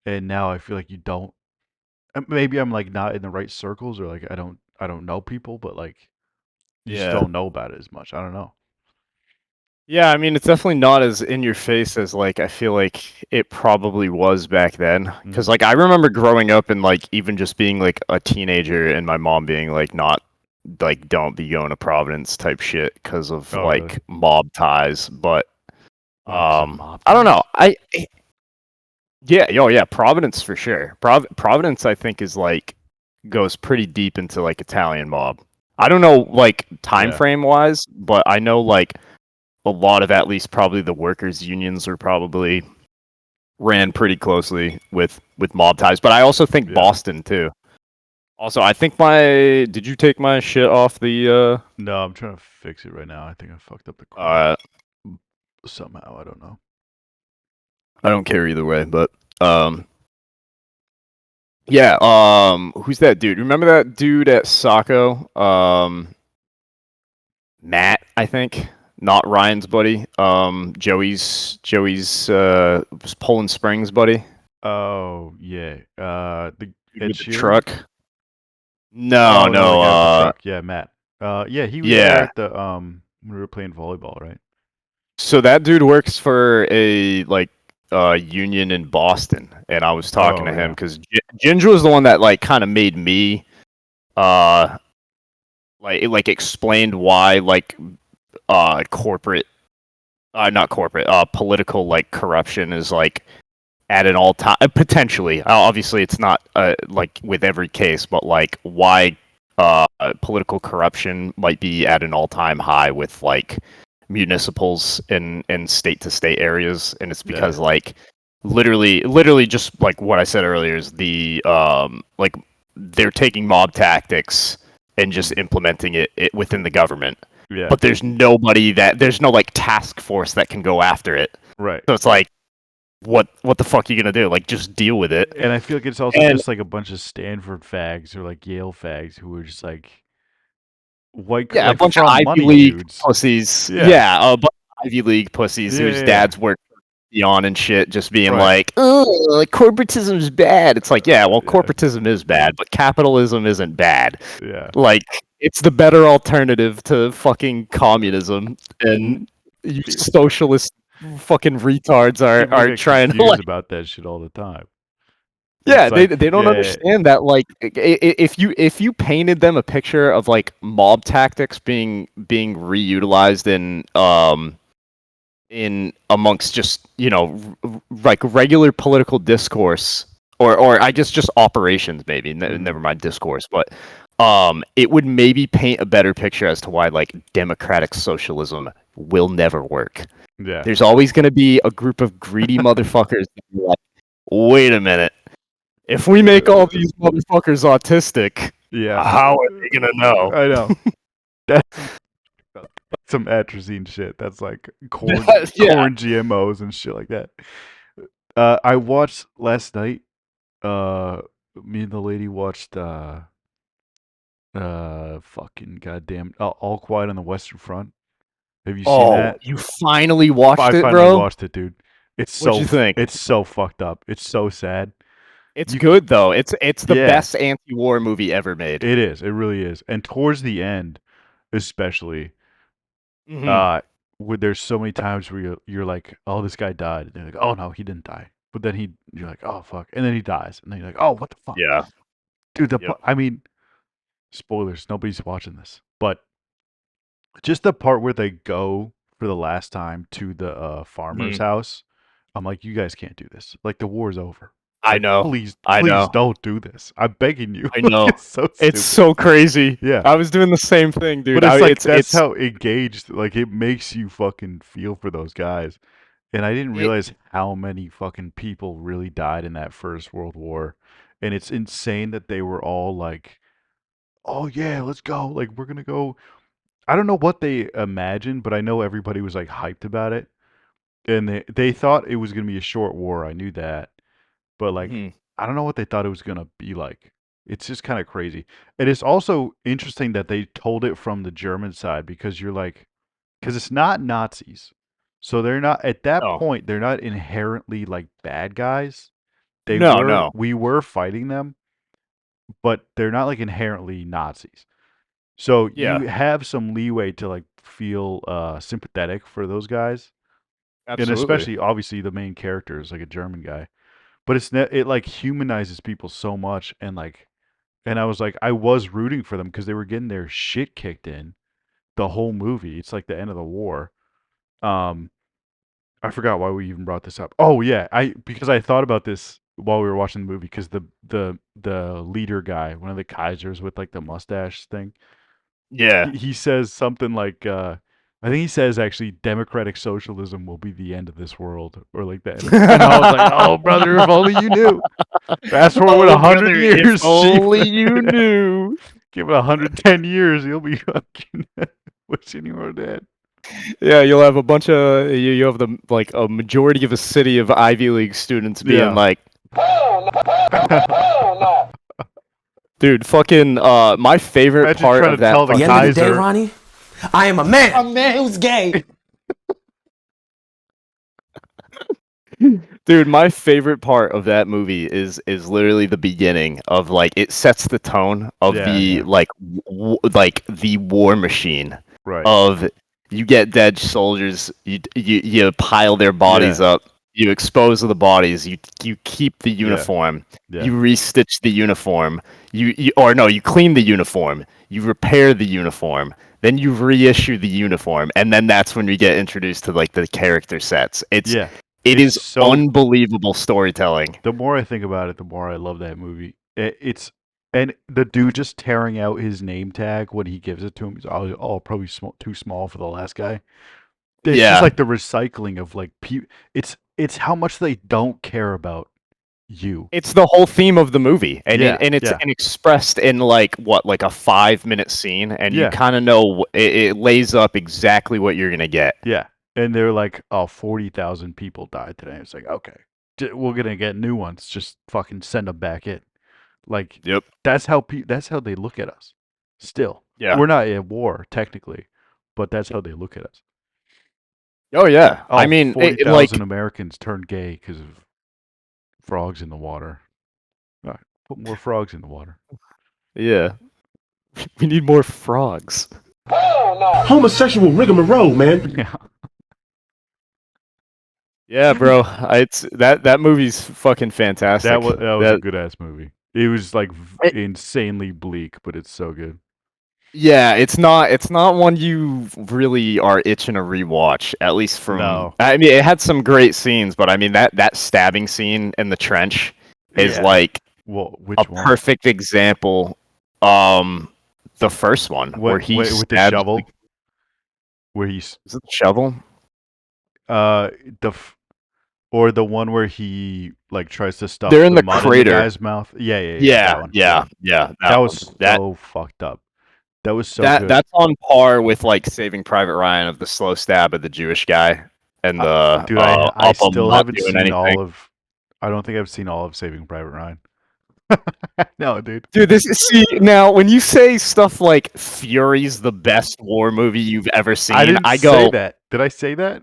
and now I feel like you don't. Maybe I'm like not in the right circles, or like I don't know people, but like you just Yeah. don't know about it as much. I don't know. Yeah, I mean, it's definitely not as in your face as like I feel like it probably was back then. Because Mm. like I remember growing up and like even just being like a teenager and my mom being like, not like don't be going to Providence type shit because of Oh, really? like mob ties. But Oh, because of mob I don't know. ties? Yeah, oh yeah, Providence for sure. Providence I think is like goes pretty deep into like Italian mob. I don't know like time Yeah. frame wise, but I know like a lot of at least probably the workers unions are probably ran pretty closely with mob ties. But I also think Yeah. Boston too. Also, I think my did you take my shit off the No, I'm trying to fix it right now. I think I fucked up the cord uh somehow. I don't know. I don't care either way, but um yeah, who's that dude? Remember that dude at Saco? Matt, I think. Not Ryan's buddy. Joey's Poland Springs buddy. Oh yeah. The Dude Ed with the Sheeran. truck. No, Oh no, the no, guy with the truck. Yeah, Matt. Yeah, he was there yeah. at the when we were playing volleyball, right? So that dude works for a like union in Boston, and I was talking Oh to him yeah. because Ginger was the one that like kind of made me uh like explained why like corporate not corporate political like corruption is like at an all time potentially obviously it's not like with every case, but like why political corruption might be at an all time high with like municipals in state to state areas, and it's Yeah. because like literally just like what I said earlier is the like they're taking mob tactics and just implementing it within the government. Yeah. but there's no like task force that can go after it. Right. So it's like, what the fuck are you gonna do? Like, just deal with it. And I feel like it's also And just like a bunch of Stanford fags or like Yale fags who are just like white, yeah, a like bunch of front Ivy money League dudes. pussies. Yeah. Yeah, a bunch of Ivy League pussies Yeah. whose Yeah. dads work on and shit, just being Right. like, "Oh, like corporatism's bad." It's like, yeah, well, Yeah. corporatism is bad, but capitalism isn't bad. Yeah. Like, it's the better alternative to fucking communism, Mhm. and you socialist fucking retards People are get trying to confused like, about that shit all the time. yeah, It's like, they don't yeah, understand that, like, if you painted them a picture of like mob tactics being reutilized in amongst just, like regular political discourse, or I guess just operations, maybe Mhm. never mind discourse, but it would maybe paint a better picture as to why like democratic socialism will never work. Yeah. There's always going to be a group of greedy motherfuckers that are like, wait a minute, if we make all these motherfuckers autistic, Yeah. how are they gonna know? I know. That's some atrazine shit. That's like Yeah. corn GMOs and shit like that. I watched last night. Uh, Me and the lady watched. Fucking goddamn. All Quiet on the Western Front. Have you seen Oh, that? you finally watched I it, finally bro? watched it, dude. What'd you think? It's so fucked up. It's so sad. It's You good though. It's the Yeah, best anti-war movie ever made. it is. It really is. And towards the end, especially, Hmm. uh, where there's so many times where you're like, oh, this guy died. And you're like, oh no, he didn't die. But then you're like, oh fuck, and then he dies, and then you're like, oh, what the fuck, Yeah. dude. Yep. I mean, spoilers. Nobody's watching this, but just the part where they go for the last time to the farmer's Mhm. house. I'm like, you guys can't do this. Like the war's over. I Like know. I please know. don't do this. I'm begging you. I Like know. it's so It's stupid. so crazy. Yeah. I was doing the same thing, dude. But it's like that's It's how engaged, like it makes you fucking feel for those guys. And I didn't it. realize how many fucking people really died in that First World War. And it's insane that they were all like, "Oh yeah, let's go. Like we're going to go." I don't know what they imagined, but I know everybody was like hyped about it. And they thought it was going to be a short war. I knew that. But like Mhm. I don't know what they thought it was going to be like. It's just kind of crazy. And it's also interesting that they told it from the German side because you're like, because it's not Nazis. So they're not, at that No. point, they're not inherently like bad guys. No, no. We were fighting them, but they're not like inherently Nazis. So you Yeah, have some leeway to like feel sympathetic for those guys. And absolutely. especially obviously the main character is like a German guy. But it like humanizes people so much, and like, and I was like, I was rooting for them because they were getting their shit kicked in the whole movie. It's like the end of the war. Um, I forgot why we even brought this up. Oh yeah, I because I thought about this while we were watching the movie because the leader guy, one of the Kaisers with like the mustache thing, Yeah. he says something like, I think he says actually, democratic socialism will be the end of this world, or like the end of, and I was like, oh brother, if only you knew. Fast forward Oh, 100 brother, if years, chief. only you knew. Give it 110 years, you'll be fucking wishing you were dead. Yeah, you'll have a bunch of you have the like a majority of a city of Ivy League students being Yeah. like, dude, fucking my favorite Imagine part trying of to that tell the At the end of the day, Kaiser. Ronnie, I am a man. A man who's gay. Dude, my favorite part of that movie is literally the beginning of like it sets the tone of Yeah, the yeah. like like the war machine Right. of you get dead soldiers, you pile their bodies Yeah. up, you expose the bodies, you keep the Yeah. uniform, Yeah. you restitch the uniform, you or no, you clean the uniform, you repair the uniform, then you reissue the uniform, and then that's when we get introduced to like the character sets. Yeah. It It's is so unbelievable storytelling. The more I think about it, the more I love that movie. It's and the dude just tearing out his name tag when he gives it to him. He's probably too small for the last guy. It's just Yeah. like the recycling of like it's how much they don't care about you. It's the whole theme of the movie, and Yeah, it's yeah. and expressed in like a 5-minute scene, and you Yeah. kind of know it lays up exactly what you're gonna get. Yeah. And they're like, oh, 40,000 people died today. It's like, okay, we're going to get new ones. Just fucking send them back in. Like, Yep. that's how they look at us. Still. Yeah. We're not at war, technically, but that's how they look at us. Oh yeah. Oh, I mean, 40,000 Americans turned gay because of frogs in the water. All right, put more frogs in the water. yeah. We need more frogs. Homosexual rigmarole, man. Yeah. Yeah, bro. It's that movie's fucking fantastic. That was a good ass movie. It was like insanely bleak, but it's so good. Yeah, it's not one you really are itching to rewatch. At least from. No. I mean, it had some great scenes, but I mean that stabbing scene in the trench is Yeah. like which a one? perfect example. The first one where he with the stabs shovel. Where he's is it the shovel? Or the one where he like tries to stuff They're in the mud crater. in the guy's mouth. Yeah. That one. Yeah. That was one. so fucked up. That was so good. That's on par with like Saving Private Ryan of the slow stab of the Jewish guy and the dude, I up 'em still not haven't doing seen anything. all of. I don't think I've seen all of Saving Private Ryan. No, dude. Dude, now when you say stuff like Fury's the best war movie you've ever seen, I didn't I say go. that. Did I say that?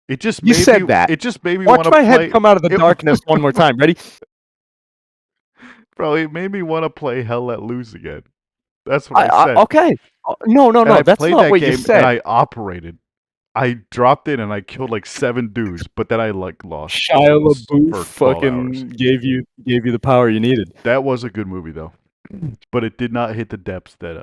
It just You made said me, that. It just made me Watch want to my play. head come out of the darkness one more time. Ready? Bro, it made me want to play Hell Let Loose again. That's what I said. Okay. No. And I That's played not that what game you said. and I operated. I dropped in and I killed like 7 dudes, but then I like lost Shia for LaBeouf 12 hours. fucking gave you the power you needed. That was a good movie though, but it did not hit the depths that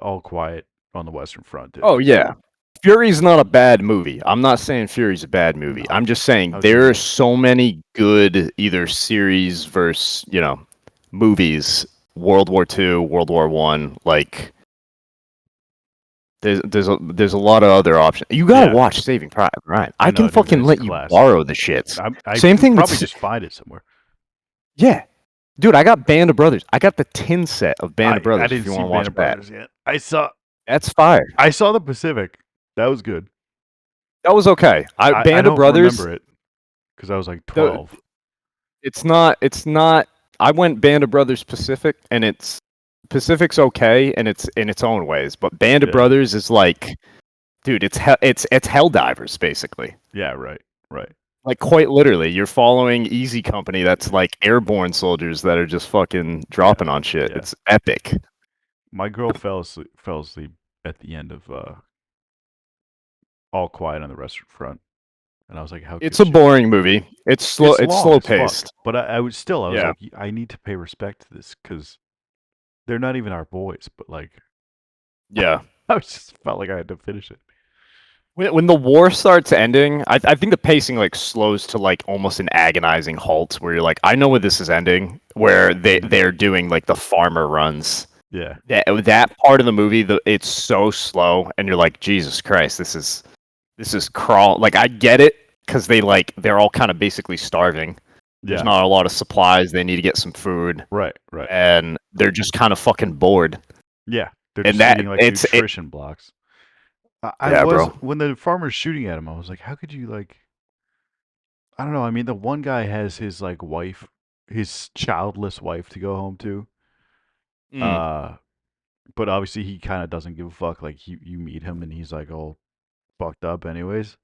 All Quiet on the Western Front did. Oh yeah. Fury's not a bad movie. I'm not saying Fury's a bad movie. No. I'm just saying How there dare are you. so many good either series versus, movies, World War II, World War One, like there's a lot of other options. You gotta Yeah. watch Saving Private Ryan. I I know, can dude, fucking it's let you classic. borrow the shits. I Same could thing with probably just find it somewhere. Yeah. Dude, I got Band of Brothers. I got the tin set of Band of Brothers I didn't if you see want to Band watch of that. Brothers yet. I saw That's fire. the Pacific. That was good. That was okay. I Band don't of Brothers. remember it because I was like 12. It's not I went Band of Brothers Pacific and Pacific's okay and it's in its own ways, but Band of Brothers is like dude, it's Helldivers basically. Yeah, right. Like quite literally, you're following Easy Company that's like airborne soldiers that are just fucking dropping on shit. Yeah. It's epic. My girl fell asleep at the end of All Quiet on the Western Front, and I was like, "How?" It's a boring movie. It's slow. It's long slow as fuck, paced. but I was still. I was Yeah. like, I need to pay respect to this because they're not even our boys. But like, Yeah. I just felt like I had to finish it. When the war starts ending, I think the pacing like slows to like almost an agonizing halt where you're like, I know where this is ending. Where they're doing like the farmer runs. Yeah. That part of the movie, it's so slow, and you're like, Jesus Christ, this is crawl. Like I get it because they're all kind of basically starving. There's not a lot of supplies. They need to get some food. Right. And they're just kind of fucking bored. Yeah, they're just eating like nutrition blocks. Bro. When the farmer's shooting at him, I was like, how could you like? I don't know. I mean, the one guy has his like wife, his childless wife to go home to. But obviously he kind of doesn't give a fuck. Like you meet him and he's like all fucked up anyways,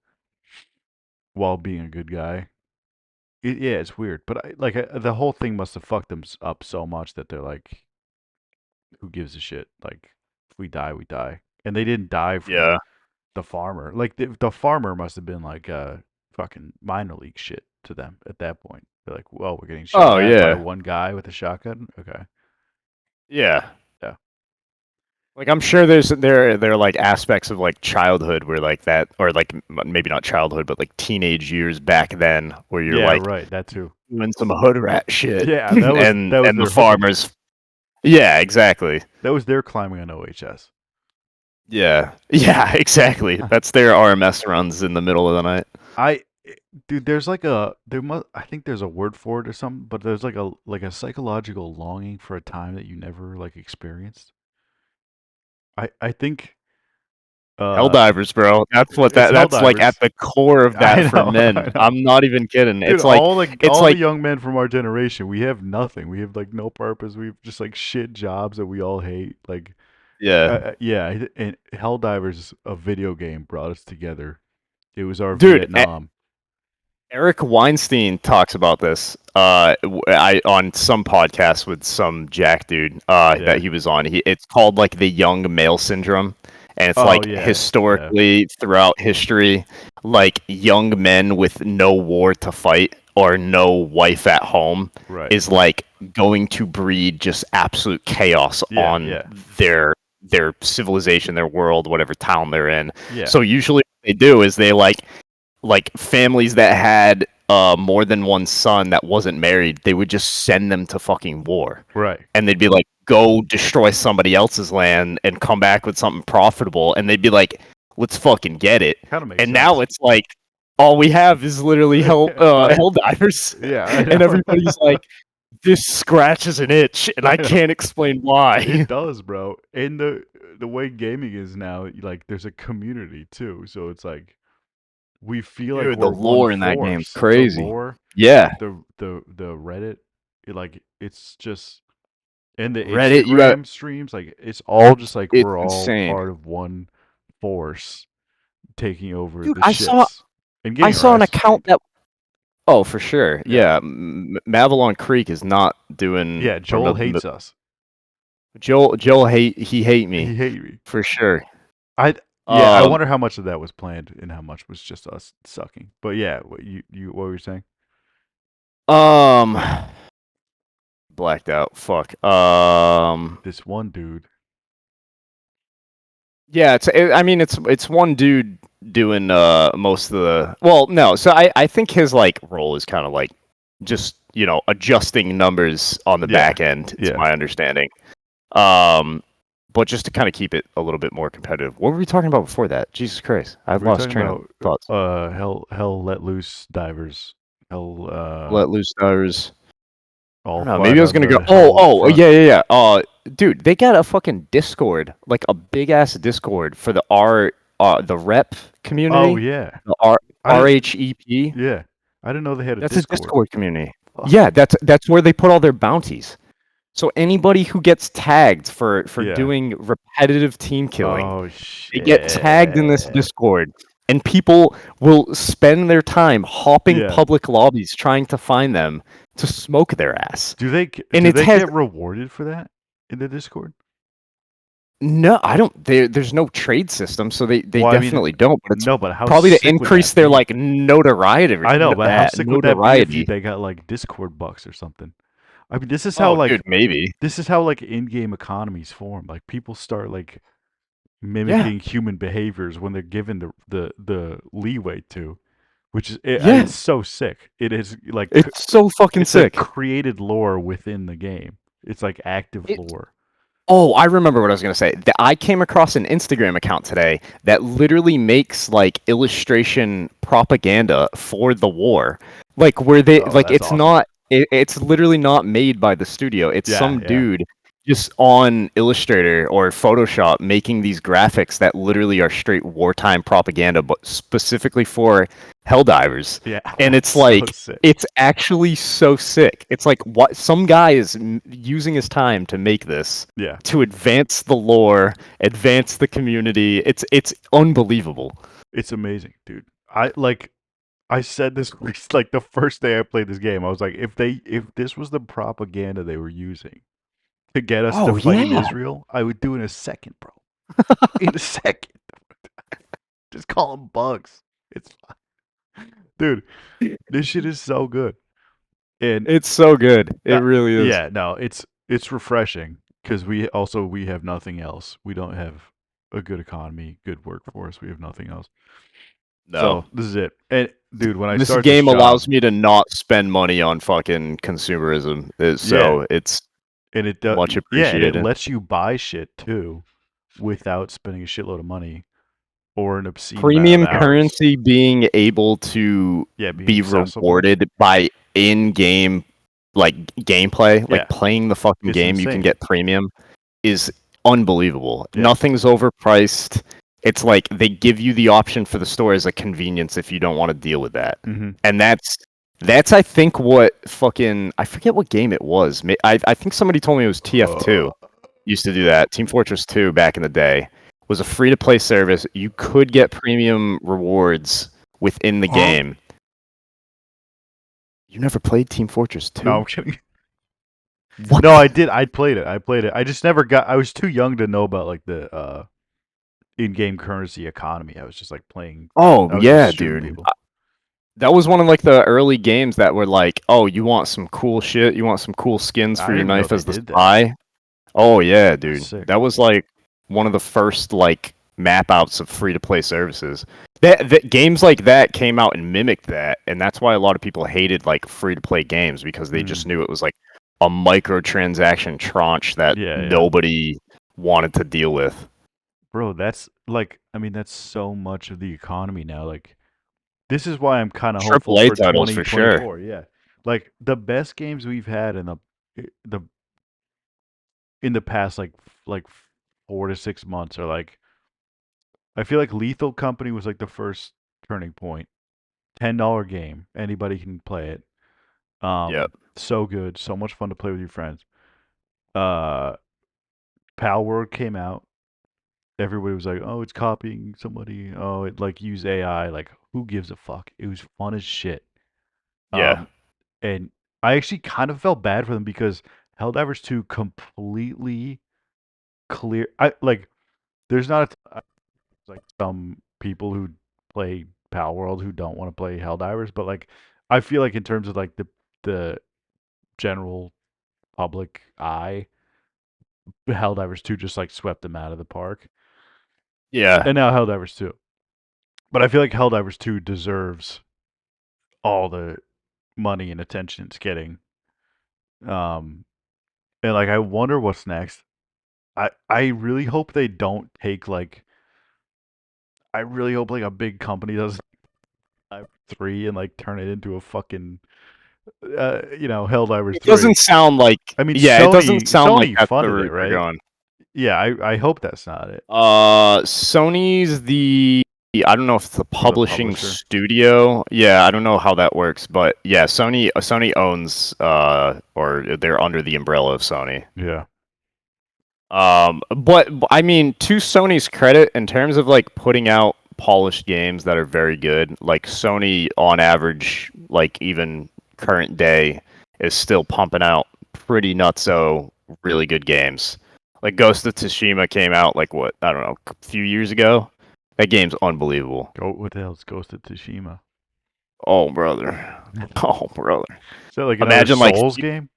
while being a good guy. Yeah, it's weird. But the whole thing must have fucked them up so much that they're like, who gives a shit? Like, if we die, we die. And they didn't die from the farmer. Like the farmer must have been like fucking minor league shit to them at that point. They're like, well, we're getting shot at by one guy with a shotgun. Okay. Yeah. Yeah. Like I'm sure there are like aspects of like childhood where like that, or like maybe not childhood, but like teenage years back then where you're like right, that too, doing some hood rat shit. Yeah, that was, and that was the farmers. Yeah, exactly. That was their climbing on OHS. Yeah, exactly. That's their RMS runs in the middle of the night. dude, there's I think there's a word for it or something, but there's like a psychological longing for a time that you never like experienced. I think uh Helldivers, bro. That's what it's that's like at Helldivers. the core of I that for know, men. I know. I'm not even kidding. Dude, It's all the like young men from our generation, we have nothing. We have like no purpose. We've just like shit jobs that we all hate. Like, yeah. yeah, and Helldivers, a video game, brought us together. It was our Dude, Vietnam. Eric Weinstein talks about this on some podcast with some jack dude that Yeah. he was on. It's called like the young male syndrome, and it's Oh like yeah, yeah, historically throughout history, like young men with no war to fight or no wife at home right. is like going to breed just absolute chaos Yeah, on yeah, their civilization, their world, whatever town they're in. yeah. So usually what they do is they like families that had more than one son that wasn't married, they would just send them to fucking war. Right. And they'd be like, go destroy somebody else's land and come back with something profitable. And they'd be like, let's fucking get it. Kind of makes And sense. now it's like, all we have is literally hell divers. Yeah, I And know. everybody's like, this scratches an itch, and I know. can't explain why. It does, bro. And the way gaming is now, like there's a community too. So it's like we feel like Dude, the we're one lore in that game's force. The crazy. lore, Yeah. the Reddit, it's just and the Reddit, you got Instagram streams, like it's all just like it's we're all insane. part of one force taking over Dude, the I saw shits and I getting our saw an asses account that. Oh, for sure. Yeah. Yeah, Mavalon Creek is not doing. Yeah, or Joel hates us. Joel he hate me He hate me. for sure. Yeah, I Um, wonder how much of that was planned and how much was just us sucking. But yeah, what were you saying? um, blacked out. Fuck. This one dude. Yeah, I mean, it's one dude doing most of the. Well, no. So I think his like role is kind of like just adjusting numbers on the Yeah, back end. It's yeah. my understanding. Um, but just to kind of keep it a little bit more competitive. What were we talking about before that? Jesus Christ, I've We're lost talking train of about thoughts. hell let loose divers. Hell Let loose divers. I all don't know. fight Maybe I was on gonna go. the Oh, hell oh, front. yeah. Dude, they got a fucking Discord, like a big ass Discord for the rep community. Oh yeah. The I didn't- RHEP. Yeah. I didn't know they had a That's Discord. a Discord community. Fuck. Yeah, that's where they put all their bounties. So anybody who gets tagged for Yeah. doing repetitive team killing, Oh they shit. get tagged in this Discord, and people will spend their time hopping Yeah. public lobbies trying to find them to smoke their ass. Do they And do it they has get rewarded for that in the Discord? no, I don't. There's no trade system, so they Well, I mean, definitely don't. But it's no, but how probably to sick would increase that their be? like notoriety. I know, but how sick would that be if notoriety? they got like Discord bucks or something? I mean, this is how Oh, like dude, maybe. this is how like in-game economies form. Like people start like mimicking human behaviors when they're given the leeway to, which is Yeah. it's so sick. It is like It's so fucking it's a sick. created lore within the game. It's like active It- lore. Oh, I remember what I was gonna say. I came across an Instagram account today that literally makes like illustration propaganda for the war, like where they Oh, like that's it's awesome. not. It's literally not made by the studio. It's Yeah, some yeah. dude just on Illustrator or Photoshop making these graphics that literally are straight wartime propaganda, but specifically for Helldivers. Yeah, And it's so like sick. it's actually so sick. It's like what some guy is using his time to make this Yeah. to advance the lore, advance the community. It's unbelievable. It's amazing, dude. I said this like the first day I played this game. I was like, if this was the propaganda they were using to get us to Oh, fight in yeah. Israel, I would do it in a second, bro. In a second. Just call them bugs. It's fine. Dude, this shit is so good. And It's so good. It really is. yeah, no, it's refreshing because we have nothing else. We don't have a good economy, good workforce. We have nothing else. No. So this is it. And dude, when I This start game this job, allows me to not spend money on fucking consumerism. So it's and it does, much yeah, and it appreciated. lets you buy shit too, without spending a shitload of money, or an obscene amount of Premium hours. currency being able to Yeah, being be accessible. rewarded by in-game like gameplay, Yeah, like playing the fucking it's game, you can insane. get premium is unbelievable. Yeah. Nothing's overpriced. It's like they give you the option for the store as a convenience if you don't want to deal with that. Mm-hmm. And that's I think what fucking I forget what game it was. I think somebody told me it was TF2 used to do that. Team Fortress 2 back in the day was a free to play service. You could get premium rewards within the game. You never played Team Fortress 2? No, I'm kidding. What? No, I did. I played it. I just never got. I was too young to know about like the in-game currency economy. I was just like playing. Oh I was just yeah, shooting dude. people. That was one of like the early games that were like, oh, you want some cool shit? You want some cool skins I for didn't your even know knife they as the did that. spy? Oh yeah, That's dude. sick. That was like one of the first like map outs of free to play services. That games like that came out and mimicked that, and that's why a lot of people hated like free to play games because they just knew it was like a microtransaction tranche that Yeah. nobody wanted to deal with. Bro, that's like, I mean, that's so much of the economy now. Like, this is why I'm kind of hopeful AAA for titles for sure. 2024. Yeah, like the best games we've had the in the past like 4 to 6 months are like, I feel like Lethal Company was like the first turning point. $10 game, anybody can play it. Yep. So good, so much fun to play with your friends. Uh, Pal World came out. Everybody was like, "Oh, it's copying somebody. Oh, it like use AI. Like, who gives a fuck?" It was fun as shit. Yeah. And I actually kind of felt bad for them because Helldivers 2 completely clear. I like. There's not like some people who play Pal World who don't want to play Helldivers, but like, I feel like in terms of like the general public eye, Helldivers 2 just like swept them out of the park. Yeah. And now Helldivers 2. But I feel like Helldivers 2 deserves all the money and attention it's getting. Um, and like, I wonder what's next. I really hope they don't take like. I really hope like a big company does 3 and like turn it into a fucking Helldivers It 3. doesn't sound like I mean, yeah, it doesn't sound like Sony that's the funded it, route they're right? going. Yeah, I hope that's not it. Sony's the I don't know if it's the Or the publishing publisher. studio. Yeah, I don't know how that works, but yeah, Sony owns or they're under the umbrella of Sony. Yeah. But I mean, to Sony's credit, in terms of like putting out polished games that are very good, like Sony on average, like even current day, is still pumping out pretty nutso really good games. Like Ghost of Tsushima came out like what, I don't know, a few years ago. That game's unbelievable. What the hell's Ghost of Tsushima? Oh brother. Oh brother. Is that like another Imagine like Souls game?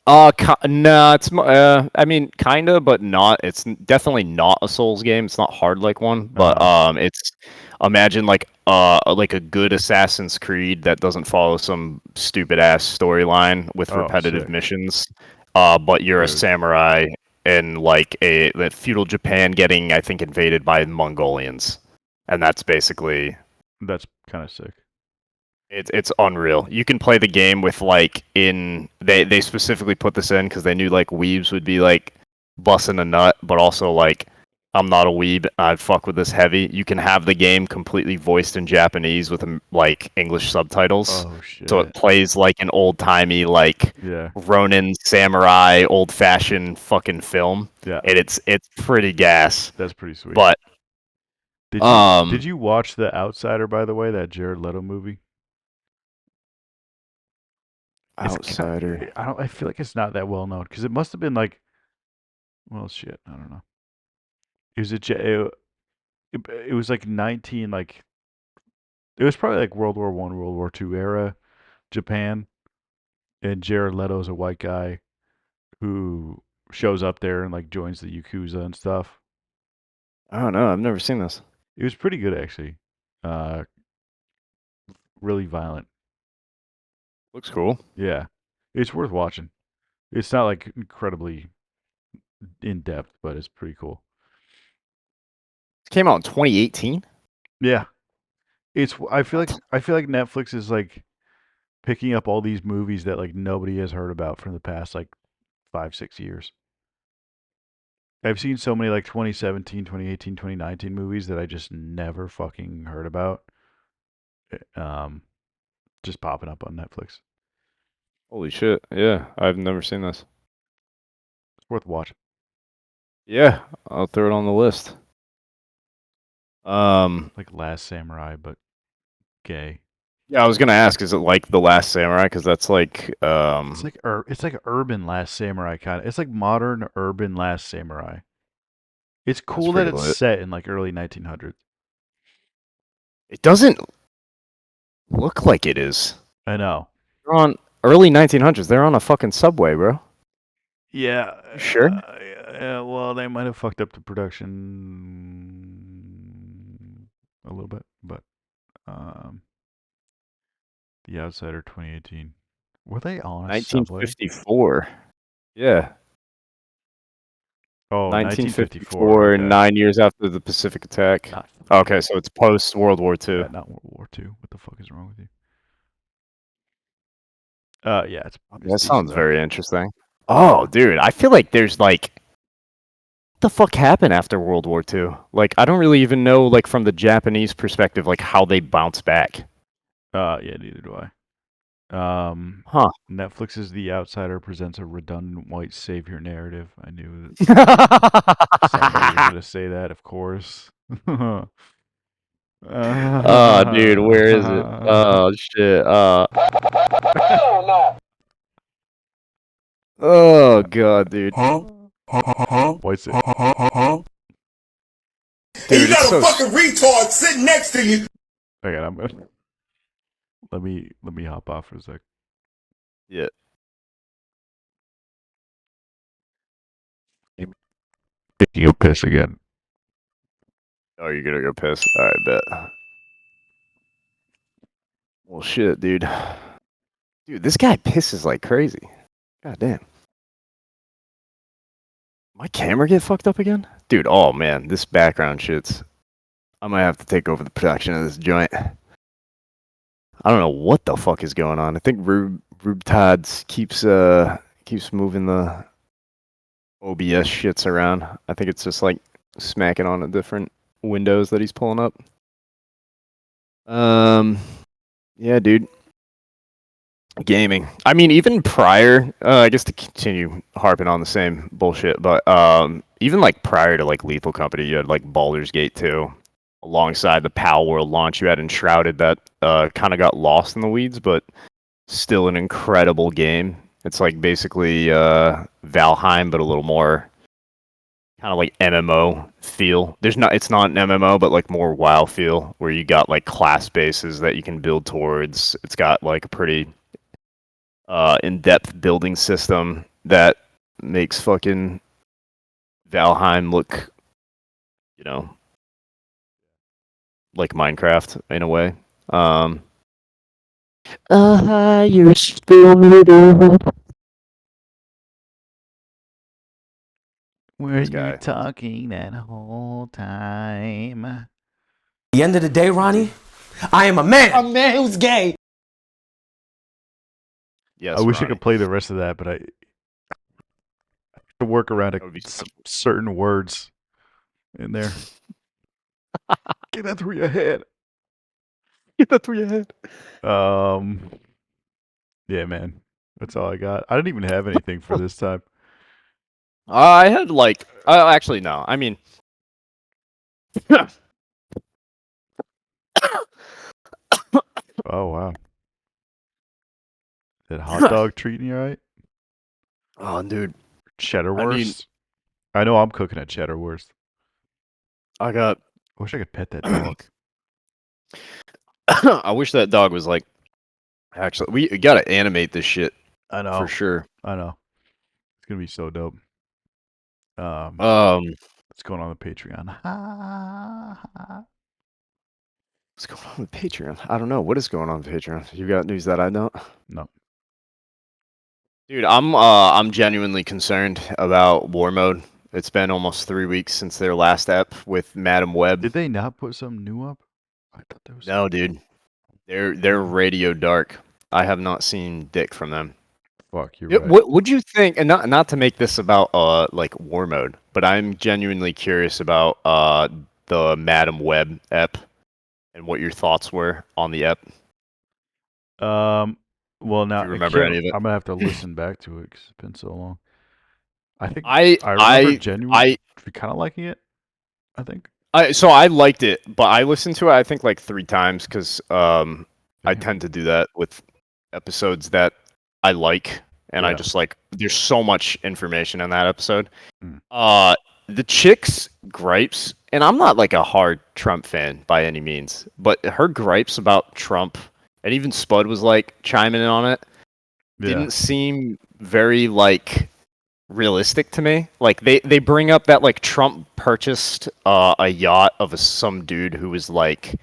No, I mean, kinda, but not. It's definitely not a Souls game. It's not hard like one, but it's imagine like a good Assassin's Creed that doesn't follow some stupid ass storyline with Oh, repetitive sick. missions. But you're a Dude. samurai in like a feudal Japan getting, I think, invaded by Mongolians, and that's basically That's kind of sick. it's unreal. You can play the game with like in they specifically put this in because they knew like weebs would be like busting a nut, but also like I'm not a weeb. I'd fuck with this heavy. You can have the game completely voiced in Japanese with like English subtitles, Oh so it shit. plays like an old timey like Yeah. Ronin samurai old fashioned fucking film, Yeah. and it's pretty gas. That's pretty sweet. But Did you watch The Outsider, by the way, that Jared Leto movie? Outsider. I feel like it's not that well known because it must have been like, well, shit, I don't know. It was it was like 19 like it was probably like World War I, World War II era Japan, and Jared Leto's a white guy who shows up there and like joins the Yakuza and stuff. I don't know. I've never seen this. It was pretty good actually. Uh, really violent. Looks cool. Yeah, it's worth watching. It's not like incredibly in depth, but it's pretty cool. Came out in 2018. Yeah, I feel like Netflix is like picking up all these movies that like nobody has heard about from the past like 5-6 years. I've seen so many like 2017, 2018, 2019 movies that I just never fucking heard about. Um, just popping up on Netflix. Holy shit! Yeah, I've never seen this. It's worth watching. Yeah, I'll throw it on the list. Like Last Samurai, but gay. Yeah, I was gonna ask, is it like The Last Samurai? Because that's like, It's like urban Last Samurai kind of. It's like modern urban Last Samurai. It's that's cool that pretty it's lit. set in like early 1900s. It doesn't look like it is. I know. They're on early 1900s. They're on a fucking subway, bro. Yeah. You sure? Yeah. Well, they might have fucked up the production a little bit, but The Outsider 2018. Were they on a subway? 1954. Yeah. Oh, 1954. 1954, Okay. 9 years after the Pacific attack. Not Okay, so it's post World War II. yeah, not World War II. What the fuck is wrong with you? Yeah, it's That decent sounds though. very interesting. Oh, dude, I feel like there's like, what the fuck happened after World War II? Like, I don't really even know, like, from the Japanese perspective, like, how they bounce back. Yeah, neither do I. Huh. Netflix's The Outsider presents a redundant white savior narrative. I knew that somebody was going to say that, of course. Oh, dude, where is it? Oh, shit. Oh, God, dude. White savior. And you Dude, it's got a so fucking retard sitting next to you. Okay, I'm gonna let me hop off for a sec. yeah. Taking a piss again. Oh, you're gonna go piss? Alright, bet. Well, shit, dude. Dude, this guy pisses like crazy. God damn. My camera get fucked up again? Dude, oh man, this background shit's... I might have to take over the production of this joint. I don't know what the fuck is going on. I think Rube Todd's keeps moving the OBS shits around. I think it's just like smacking on the different windows that he's pulling up. Yeah, dude. Gaming. I mean, even prior, I guess to continue harping on the same bullshit, but even like prior to like Lethal Company, you had like Baldur's Gate 2. Alongside the PAL World launch, you had Enshrouded that kind of got lost in the weeds, but still an incredible game. It's like basically Valheim, but a little more kind of like MMO feel. It's not an MMO, but like more WoW feel, where you got like class bases that you can build towards. It's got like a pretty in-depth building system that makes fucking Valheim look, you know, like Minecraft in a way. You're still muted. Were This you guy. talking that whole time? At the end of the day, Ronnie, I am a man. A man who's gay. Yes, I wish I Ronnie. could play the rest of that, but I have to work around That would be some certain words in there. Get that through your head. Get that through your head. Yeah, man. That's all I got. I didn't even have anything for this time. I had like, actually no. I mean, Oh wow. That hot dog treating you right? oh, dude, Cheddar I mean- wurst. I know I'm cooking at cheddar wurst. I got. I wish I could pet that dog. I wish that dog was like. Actually, we gotta animate this shit I know. for sure. I know. It's gonna be so dope. What's going on the Patreon? What's going on with Patreon? I don't know. What is going on with Patreon? You got news that I don't? No. Dude, I'm genuinely concerned about war mode. It's been almost 3 weeks since their last ep with Madam Web. Did they not put something new up? I thought there was. No, dude. They're radio dark. I have not seen dick from them. Fuck, you're right. What would you think? And not to make this about like war mode, but I'm genuinely curious about the Madam Web ep and what your thoughts were on the ep. Well, now you remember any of it? I'm gonna have to listen back to it because it's been so long. I think I remember genuinely kind of liking it. I think. So I liked it, but I listened to it I think like 3 times because I tend to do that with episodes that I like, and I just like there's so much information in that episode. The chick's gripes, and I'm not like a hard Trump fan by any means, but her gripes about Trump, and even Spud was like chiming in on it, didn't seem very like realistic to me. Like they bring up that like Trump purchased a yacht of some dude who was like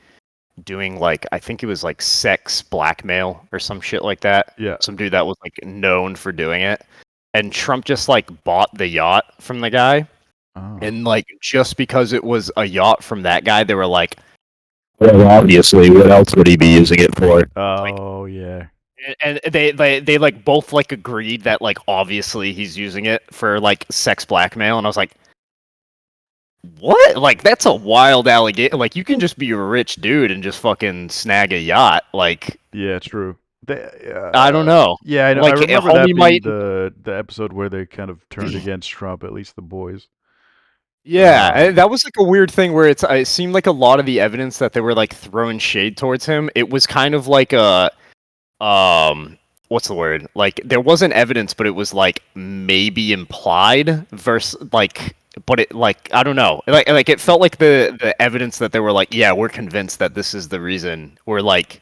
doing like I think it was like sex blackmail or some shit like that. Yeah. Some dude that was like known for doing it. And Trump just like bought the yacht from the guy. Oh. And like just because it was a yacht from that guy, they were like, well, obviously, what else would he be using it for? Oh yeah. And they like both like agreed that like obviously he's using it for like sex blackmail, and I was like, what? Like that's a wild allegation. Like you can just be a rich dude and just fucking snag a yacht. Like yeah, true. I don't know. Yeah, I know. Like, I remember homie that being might- the episode where they kind of turned against Trump. At least the boys. Yeah, and that was like a weird thing where it seemed like a lot of the evidence that they were like throwing shade towards him. It was kind of like a what's the word? Like there wasn't evidence, but it was like maybe implied versus like but it like I don't know. Like it felt like the evidence that they were like, yeah, we're convinced that this is the reason. We're like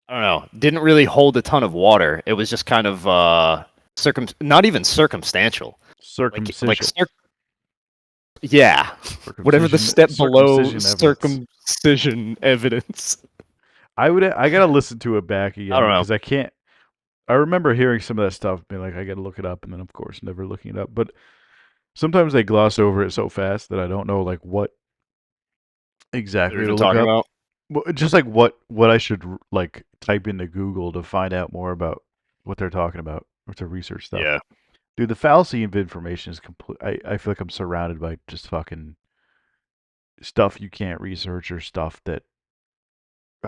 I don't know, didn't really hold a ton of water. It was just kind of not even circumstantial. Circumcision. Yeah. Whatever the step below circumcision circumcision evidence. I gotta listen to it back again I don't know. because I can't. I remember hearing some of that stuff, being like, I gotta look it up, and then of course never looking it up. But sometimes they gloss over it so fast that I don't know like what exactly to look talking up. about. Well, just like what I should like type into Google to find out more about what they're talking about or to research stuff. Yeah. Dude, the fallacy of information is complete. I feel like I'm surrounded by just fucking stuff you can't research or stuff that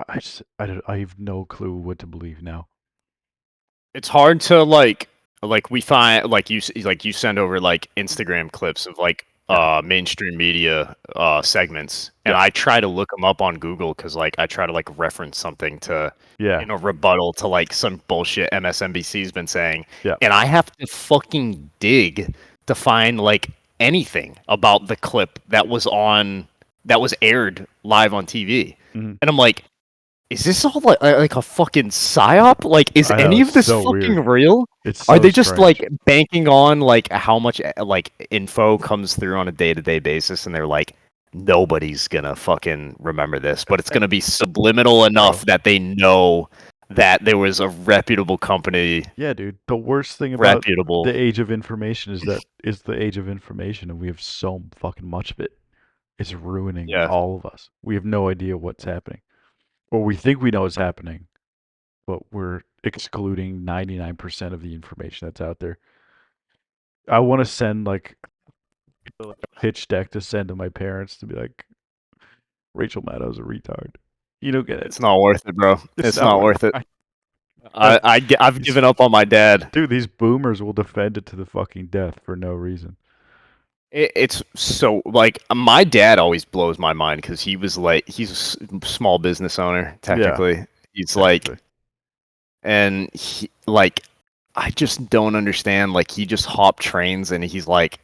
I have no clue what to believe now. It's hard to like we find like you send over like Instagram clips of like mainstream media segments, and I try to look them up on Google because like I try to like reference something to rebuttal to like some bullshit MSNBC's been saying, and I have to fucking dig to find like anything about the clip that was aired live on TV, and I'm like, is this all like a fucking psyop? Like, is any of this so fucking weird. real? It's so Are they just strange. like banking on like how much like info comes through on a day-to-day basis, and they're like, nobody's gonna fucking remember this, but it's gonna be subliminal enough that they know that there was a reputable company. Yeah, dude. The worst thing about reputable. the age of information is that it's the age of information, and we have so fucking much of it. It's ruining all of us. We have no idea what's happening. Or we think we know what's happening, but we're excluding 99% of the information that's out there. I want to send like a pitch deck to send to my parents to be like, Rachel Maddow's a retard. You don't get it. It's not worth it, bro. It's not worth it. I I've given up on my dad. Dude, these boomers will defend it to the fucking death for no reason. It's so like my dad always blows my mind because he was like he's a small business owner technically. He's like, and he like I just don't understand. Like he just hopped trains and he's like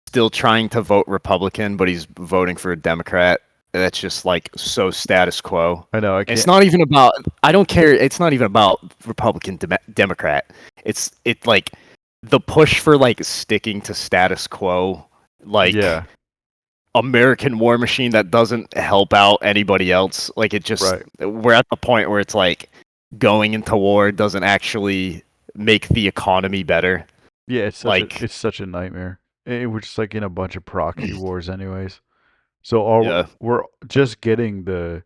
still trying to vote Republican, but he's voting for a Democrat. That's just like so status quo. I know. It's not even about. I don't care. It's not even about Republican Democrat. It's like the push for like sticking to status quo. Like American war machine that doesn't help out anybody else. Like it just we're at the point where it's like going into war doesn't actually make the economy better. Yeah, it's such it's such a nightmare. we're just like in a bunch of proxy wars, anyways. So all Yeah. we're just getting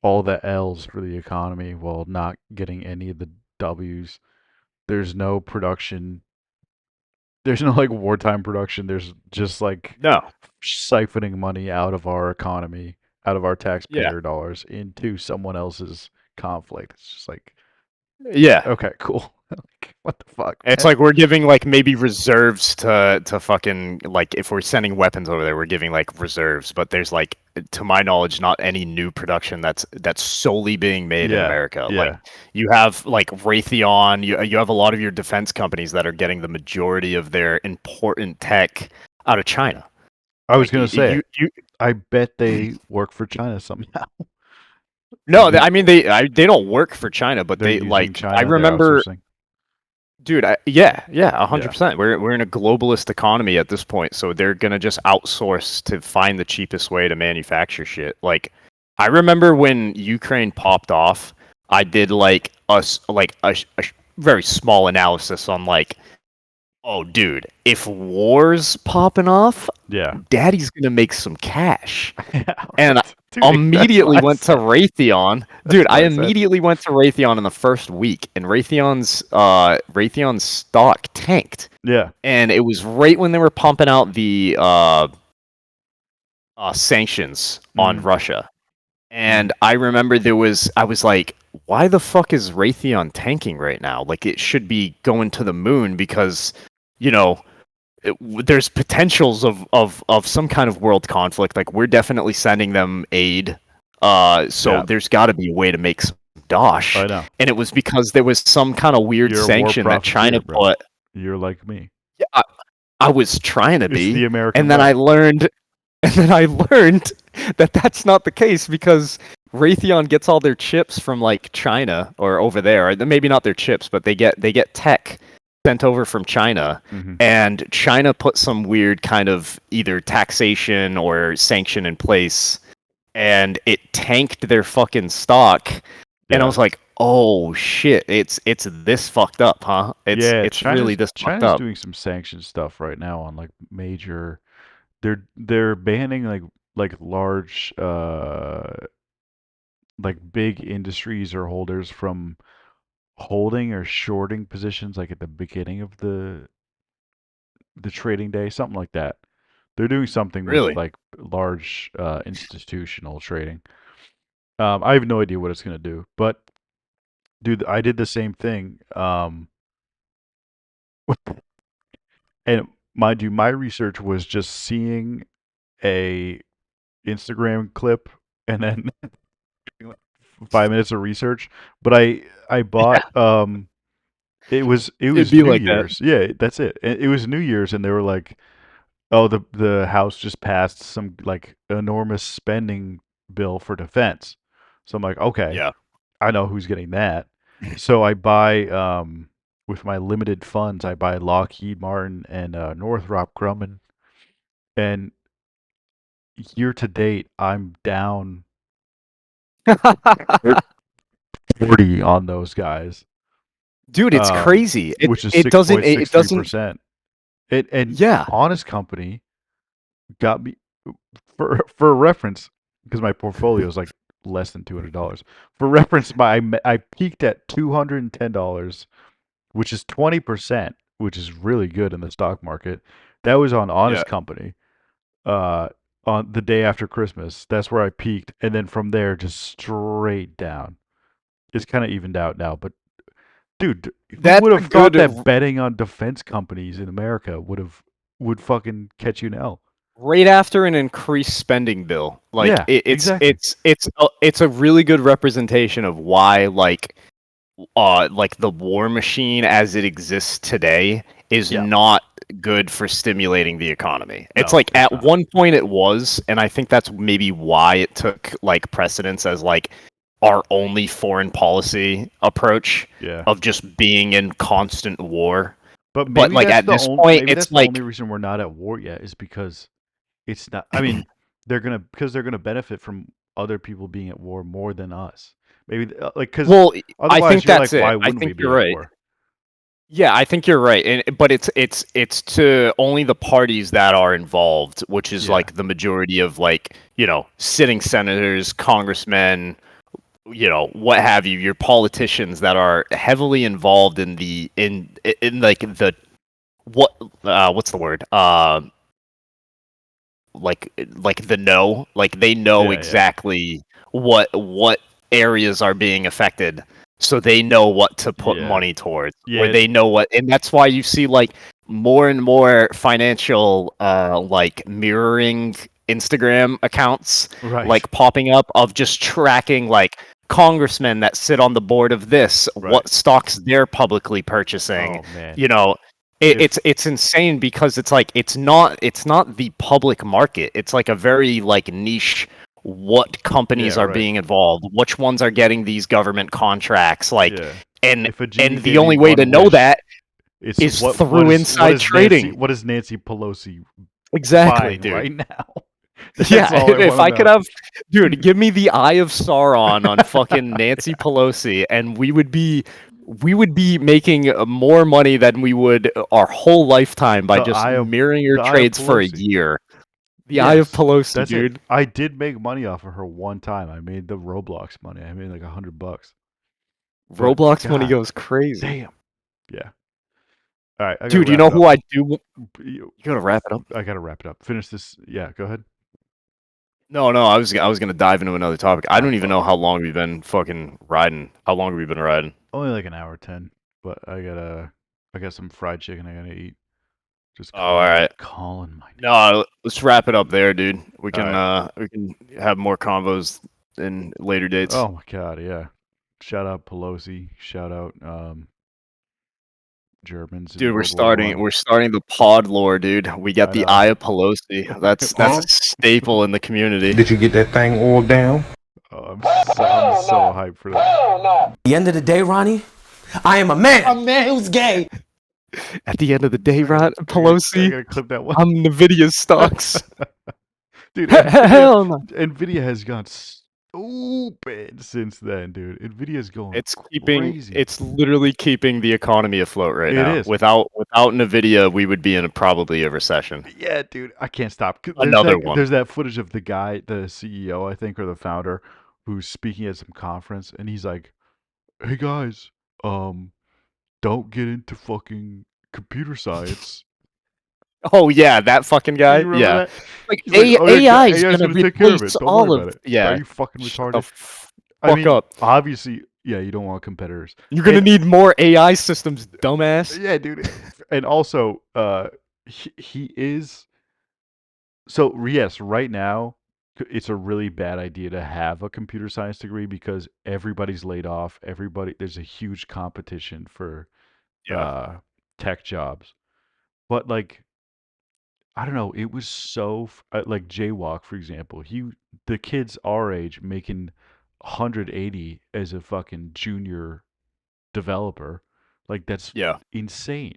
all the L's for the economy while not getting any of the W's. There's no production. There's no like wartime production. There's just like No. siphoning money out of our economy, out of our Yeah. taxpayer dollars into someone else's conflict. It's just like, Yeah. okay, cool. Like, what the fuck, It's man? like we're giving like maybe reserves to fucking like if we're sending weapons over there, we're giving like reserves, but there's like to my knowledge not any new production that's solely being made in Yeah, America. Like yeah. you have like Raytheon, you have a lot of your defense companies that are getting the majority of their important tech out of China. I was Like gonna say you it. I bet they work for China somehow. no, Like I mean they don't work for China, but they're they using like I China. They're remember outsourcing. dude, yeah, Yeah, 100%. We're in a globalist economy at this point, so they're gonna just outsource to find the cheapest way to manufacture shit. Like, I remember when Ukraine popped off, I did like a very small analysis on like, oh, dude, if war's popping off, yeah, Daddy's gonna make some cash. yeah. And Right, dude. That's what immediately I went to said. Raytheon. That's Dude, I what I said. immediately went to Raytheon in the first week, and Raytheon's stock tanked. Yeah. And it was right when they were pumping out the sanctions on Mm, Russia. mm. And I remember I was like, why the fuck is Raytheon tanking right now? Like, it should be going to the moon because, you know, there's potentials of some kind of world conflict. Like we're definitely sending them aid. So Yeah, there's got to be a way to make some dosh. I know. And it was because there was some kind of weird You're a war sanction that China profiteer, bro. put. You're like me. Yeah, I was trying to It's the be, American and then I way. learned, and then I learned that that's not the case because Raytheon gets all their chips from like China or over there. Or maybe not their chips, but they get tech sent over from China, Hmm. and China put some weird kind of either taxation or sanction in place, and it tanked their fucking stock. And I Yeah. was like, "Oh shit, it's this fucked up, huh? Yeah, It's really this fucked China's up." doing some sanction stuff right now on like major. They're banning like large like big industries or holders from holding or shorting positions like at the beginning of the trading day, something like that. They're doing something with Really? like large institutional trading. I have no idea what it's gonna do, but dude, I did the same thing. And mind you, my research was just seeing a Instagram clip and then 5 minutes of research. But I bought it It'd was be New like that. Year's. Yeah, that's it. It was New Year's, and they were like, "Oh, the House just passed some like enormous spending bill for defense." So I'm like, "Okay, Yeah. I know who's getting that." So I buy with my limited funds, I buy Lockheed Martin and Northrop Grumman, and year to date, I'm down 40 on those guys, Dude, it's crazy. It which is it doesn't it doesn't 6.63%. And yeah. Honest Company got me for reference because my portfolio is like less than $200. For reference, I peaked at $210, which is 20%, which is really good in the stock market. That was on Yeah. Honest Company. Uh, on the day after Christmas, that's where I peaked, and then from there just straight down. It's kind of evened out now, but dude, who That's would a have thought good that betting on defense companies in America would fucking catch you now? right after an increased spending bill. Like Yeah, exactly. it's a really good representation of why like the war machine as it exists today is Yeah. not good for stimulating the economy. It's No, like it's at not. one point it was, and I think that's maybe why it took like precedence as like our only foreign policy approach Yeah. of just being in constant war. But But like at this point, maybe it's that's the only like reason we're not at war yet is because it's not. I mean, they're gonna benefit from other people being at war more than us. Maybe like because well, I otherwise think you're that's like, it. why I wouldn't we think be you're at right. war? Yeah, I think you're right, but it's to only the parties that are involved, which is Yeah. like the majority of like sitting senators, congressmen, what have you, your politicians that are heavily involved in like the what's the word like the know, like they know Yeah, yeah. exactly what areas are being affected, so they know what to put Yeah. money towards, or Yeah. they know what, and that's why you see like more and more financial like mirroring Instagram accounts Right. like popping up of just tracking like congressmen that sit on the board of this, Right. what stocks they're publicly purchasing, Oh man. it's insane because it's like it's not the public market. It's like a very like niche. What companies Yeah, are right. being involved? Which ones are getting these government contracts? Like, Yeah. and If a genie and the gave only you way to one know wish, that it's is what through inside trading. What is Nancy Pelosi Exactly, buying dude. right now? Yeah, That's all I if want I to could know. have, dude, give me the Eye of Sauron on fucking Nancy Pelosi, and we would be making more money than we would our whole lifetime by The just eye of mirroring your the eye of trades for a Pelosi. year. The Eye of Yes, Pelosi, that's it. dude. I did make money off of her one time. I made the Roblox money. I made like $100. But Roblox money God goes crazy. damn. Yeah. All right, I gotta Dude, you wrap know it up. who I do? You You gotta wrap it up. I gotta wrap it up. Finish this. Yeah, go ahead. No, I was gonna dive into another topic. I Oh don't even fuck. know how long we've been fucking riding. How long have we been riding? Only like an hour 10, but I got some fried chicken I gotta eat. Just Oh, all right. calling my name. No, let's wrap it up there, dude. We can All we can have more convos in later dates. Oh my god, yeah. Shout out Pelosi. Shout out Germans in Dude, we're World War starting One. we're starting the pod lore, dude. We got I the know. Eye of Pelosi. That's a staple in the community. Did you get that thing oiled down? Oh, I'm so hyped for that. At the end of the day, Ronnie, I am a man. A man who's gay. At the end of the day, I Rod Pelosi, gotta clip that one. I'm Nvidia stocks. Dude, Hell no. Nvidia has gone stupid since then, dude. Nvidia's going crazy. It's literally keeping the economy afloat right It now. is. Without Nvidia, we would be in probably a recession. Yeah, dude, I can't stop. Another one. There's that footage of the guy, the CEO, I think, or the founder, who's speaking at some conference, and he's like, "Hey guys, don't get into fucking computer science." Oh yeah, that fucking guy. You remember Yeah, that? like He's like, "Oh, yeah, AI is AI's gonna gonna take care of replace it. Don't worry all about of. it." Yeah, Are you fucking shut the retarded? I mean, up. obviously, yeah, you don't want competitors. You're gonna And need more AI systems, dumbass. yeah, dude. And also, he is so yes, right now it's a really bad idea to have a computer science degree because everybody's laid off. There's a huge competition for Yeah. tech jobs. But like I don't know, it was so like Jaywalk, for example. The kids our age making 180 as a fucking junior developer. Like that's Yeah. insane.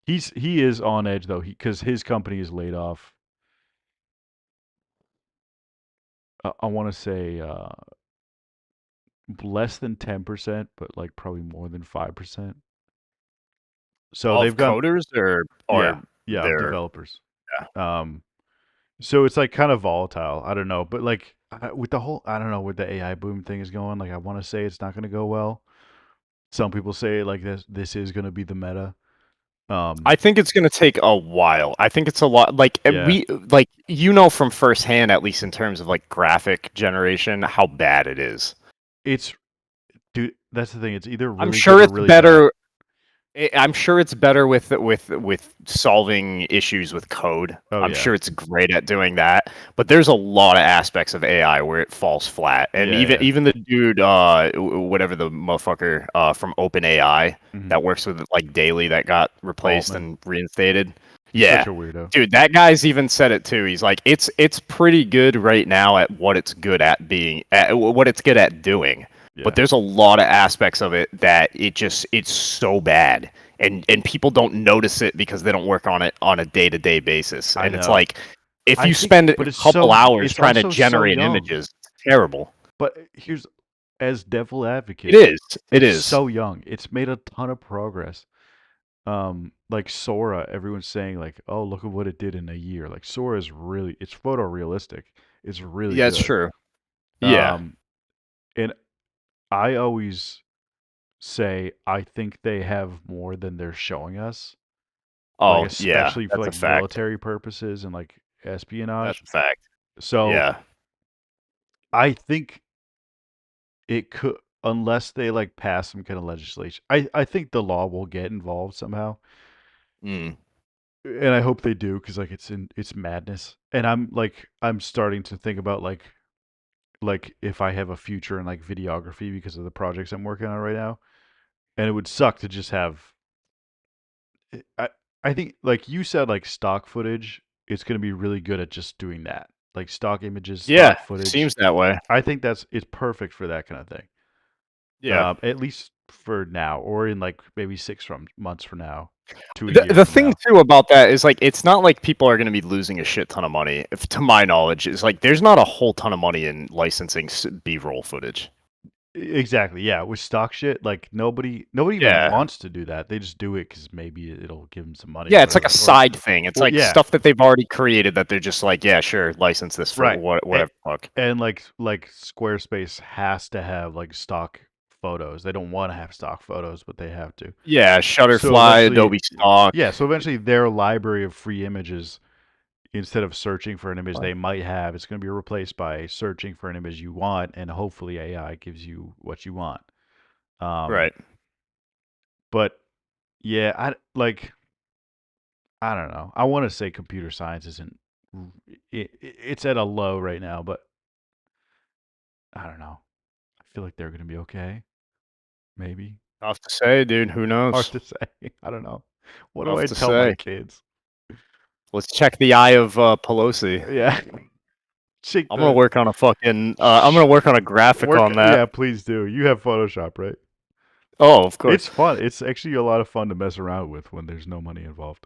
He is on edge though, because his company is laid off. I want to say less than 10%, but like probably more than 5%. So Of they've gone, coders yeah, or yeah, of their developers. yeah. So it's like kind of volatile. I don't know, but like with the whole, I don't know, where the AI boom thing is going. Like I want to say it's not going to go well. Some people say like this is going to be the meta. I think it's gonna take a while. I think it's a lot. Like Yeah. we from firsthand, at least in terms of like graphic generation, how bad it is. It's dude. That's the thing. It's either really I'm sure good or it's really better. bad. I'm sure it's better with solving issues with code. Oh, I'm yeah. sure it's great at doing that. But there's a lot of aspects of AI where it falls flat. And Yeah, even yeah. even the dude, whatever the motherfucker from OpenAI Mhm. that works with it like daily that got replaced Altman. and reinstated. Yeah. Such a weirdo. Dude, that guy's even said it too. He's like, it's pretty good right now at what it's good at what it's good at doing. Yeah. But there's a lot of aspects of it that it's so bad. And people don't notice it because they don't work on it on a day-to-day basis. I And it's know. like if I you think- spend a but it's couple hours it's trying to also so generate young. images, it's terrible. But here's, as devil advocate, It is. It it's is. so young. It's made a ton of progress. Like Sora, everyone's saying like, "Oh, look at what it did in a year." Like Sora is really, it's photorealistic. It's really Yeah, it's good. true. Yeah. Um, and I always say I think they have more than they're showing us. Like Oh, yeah. especially for That's a like fact. military purposes and like That's espionage. a fact. So Yeah. I think it could, unless they like pass some kind of legislation. I think the law will get involved somehow, Mm. and I hope they do because like it's madness. And I'm starting to think about like if I have a future in like videography because of the projects I'm working on right now, and it would suck to just have. I I think like you said like stock footage. It's going to be really good at just doing that, like stock images, Yeah, stock footage. seems that way. I think it's perfect for that kind of thing. Yeah. At least for now, or in like maybe months from now to a The year the from thing now. too about that is like it's not like people are going to be losing a shit ton of money. If to my knowledge, is like there's not a whole ton of money in licensing B-roll footage. Exactly. Yeah. With stock shit, like nobody even Yeah. wants to do that. They just do it because maybe it'll give them some money or Yeah, it's like a whatever. side thing. It's Or like yeah, stuff that they've already created that they're just like, yeah, sure, license this for right. And, whatever fuck. and like Squarespace has to have like stock photos. They don't want to have stock photos, but they have to. Yeah, So Shutterfly, eventually, Adobe Stock. yeah. So eventually, their library of free images, instead of searching for an image they might have, it's going to be replaced by searching for an image you want, and hopefully AI gives you what you want. Um, Right. but yeah, I don't know. I want to say computer science isn't. It's at a low right now, but I don't know. I feel like they're going to be okay. Maybe. Tough to say, dude. Who Hard knows? to say. I don't know. What do Tough I to tell my say. kids? Let's check the eye of Pelosi. Yeah. Shake I'm gonna the work on a fucking. I'm gonna work on a graphic work. on that. Yeah, please do. You have Photoshop, right? Oh, of It's course. fun. It's actually a lot of fun to mess around with when there's no money involved.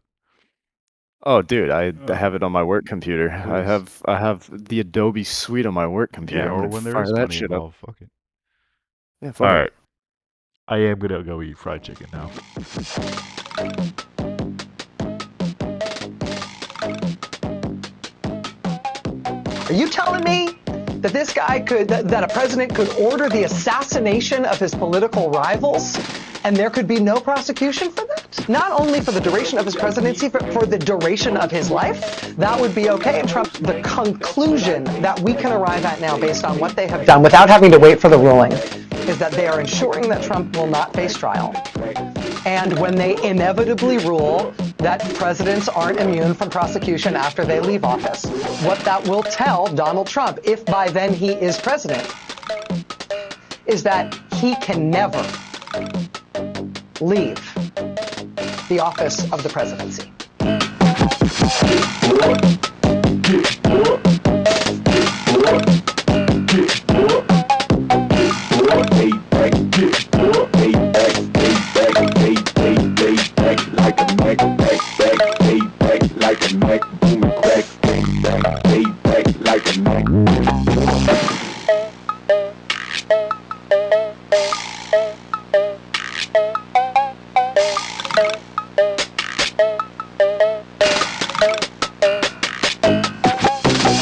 Oh, dude, I Oh, have it on my work computer. please. I have the Adobe suite on my work Yeah, computer. I'm or gonna when there fire is that money shit up. involved. Fuck it. Yeah, All fuck it. right. I am gonna go eat fried chicken now. Are you telling me that this guy could, that a president could order the assassination of his political rivals and there could be no prosecution for that? Not only for the duration of his presidency, but for the duration of his life? That would be okay. And Trump, the conclusion that we can arrive at now based on what they have done without having to wait for the ruling is that they are ensuring that Trump will not face trial. And when they inevitably rule that presidents aren't immune from prosecution after they leave office, what that will tell Donald Trump, if by then he is president, is that he can never leave the office of the presidency. Like a Mac, boom and crack, bang, bang, like a Mac.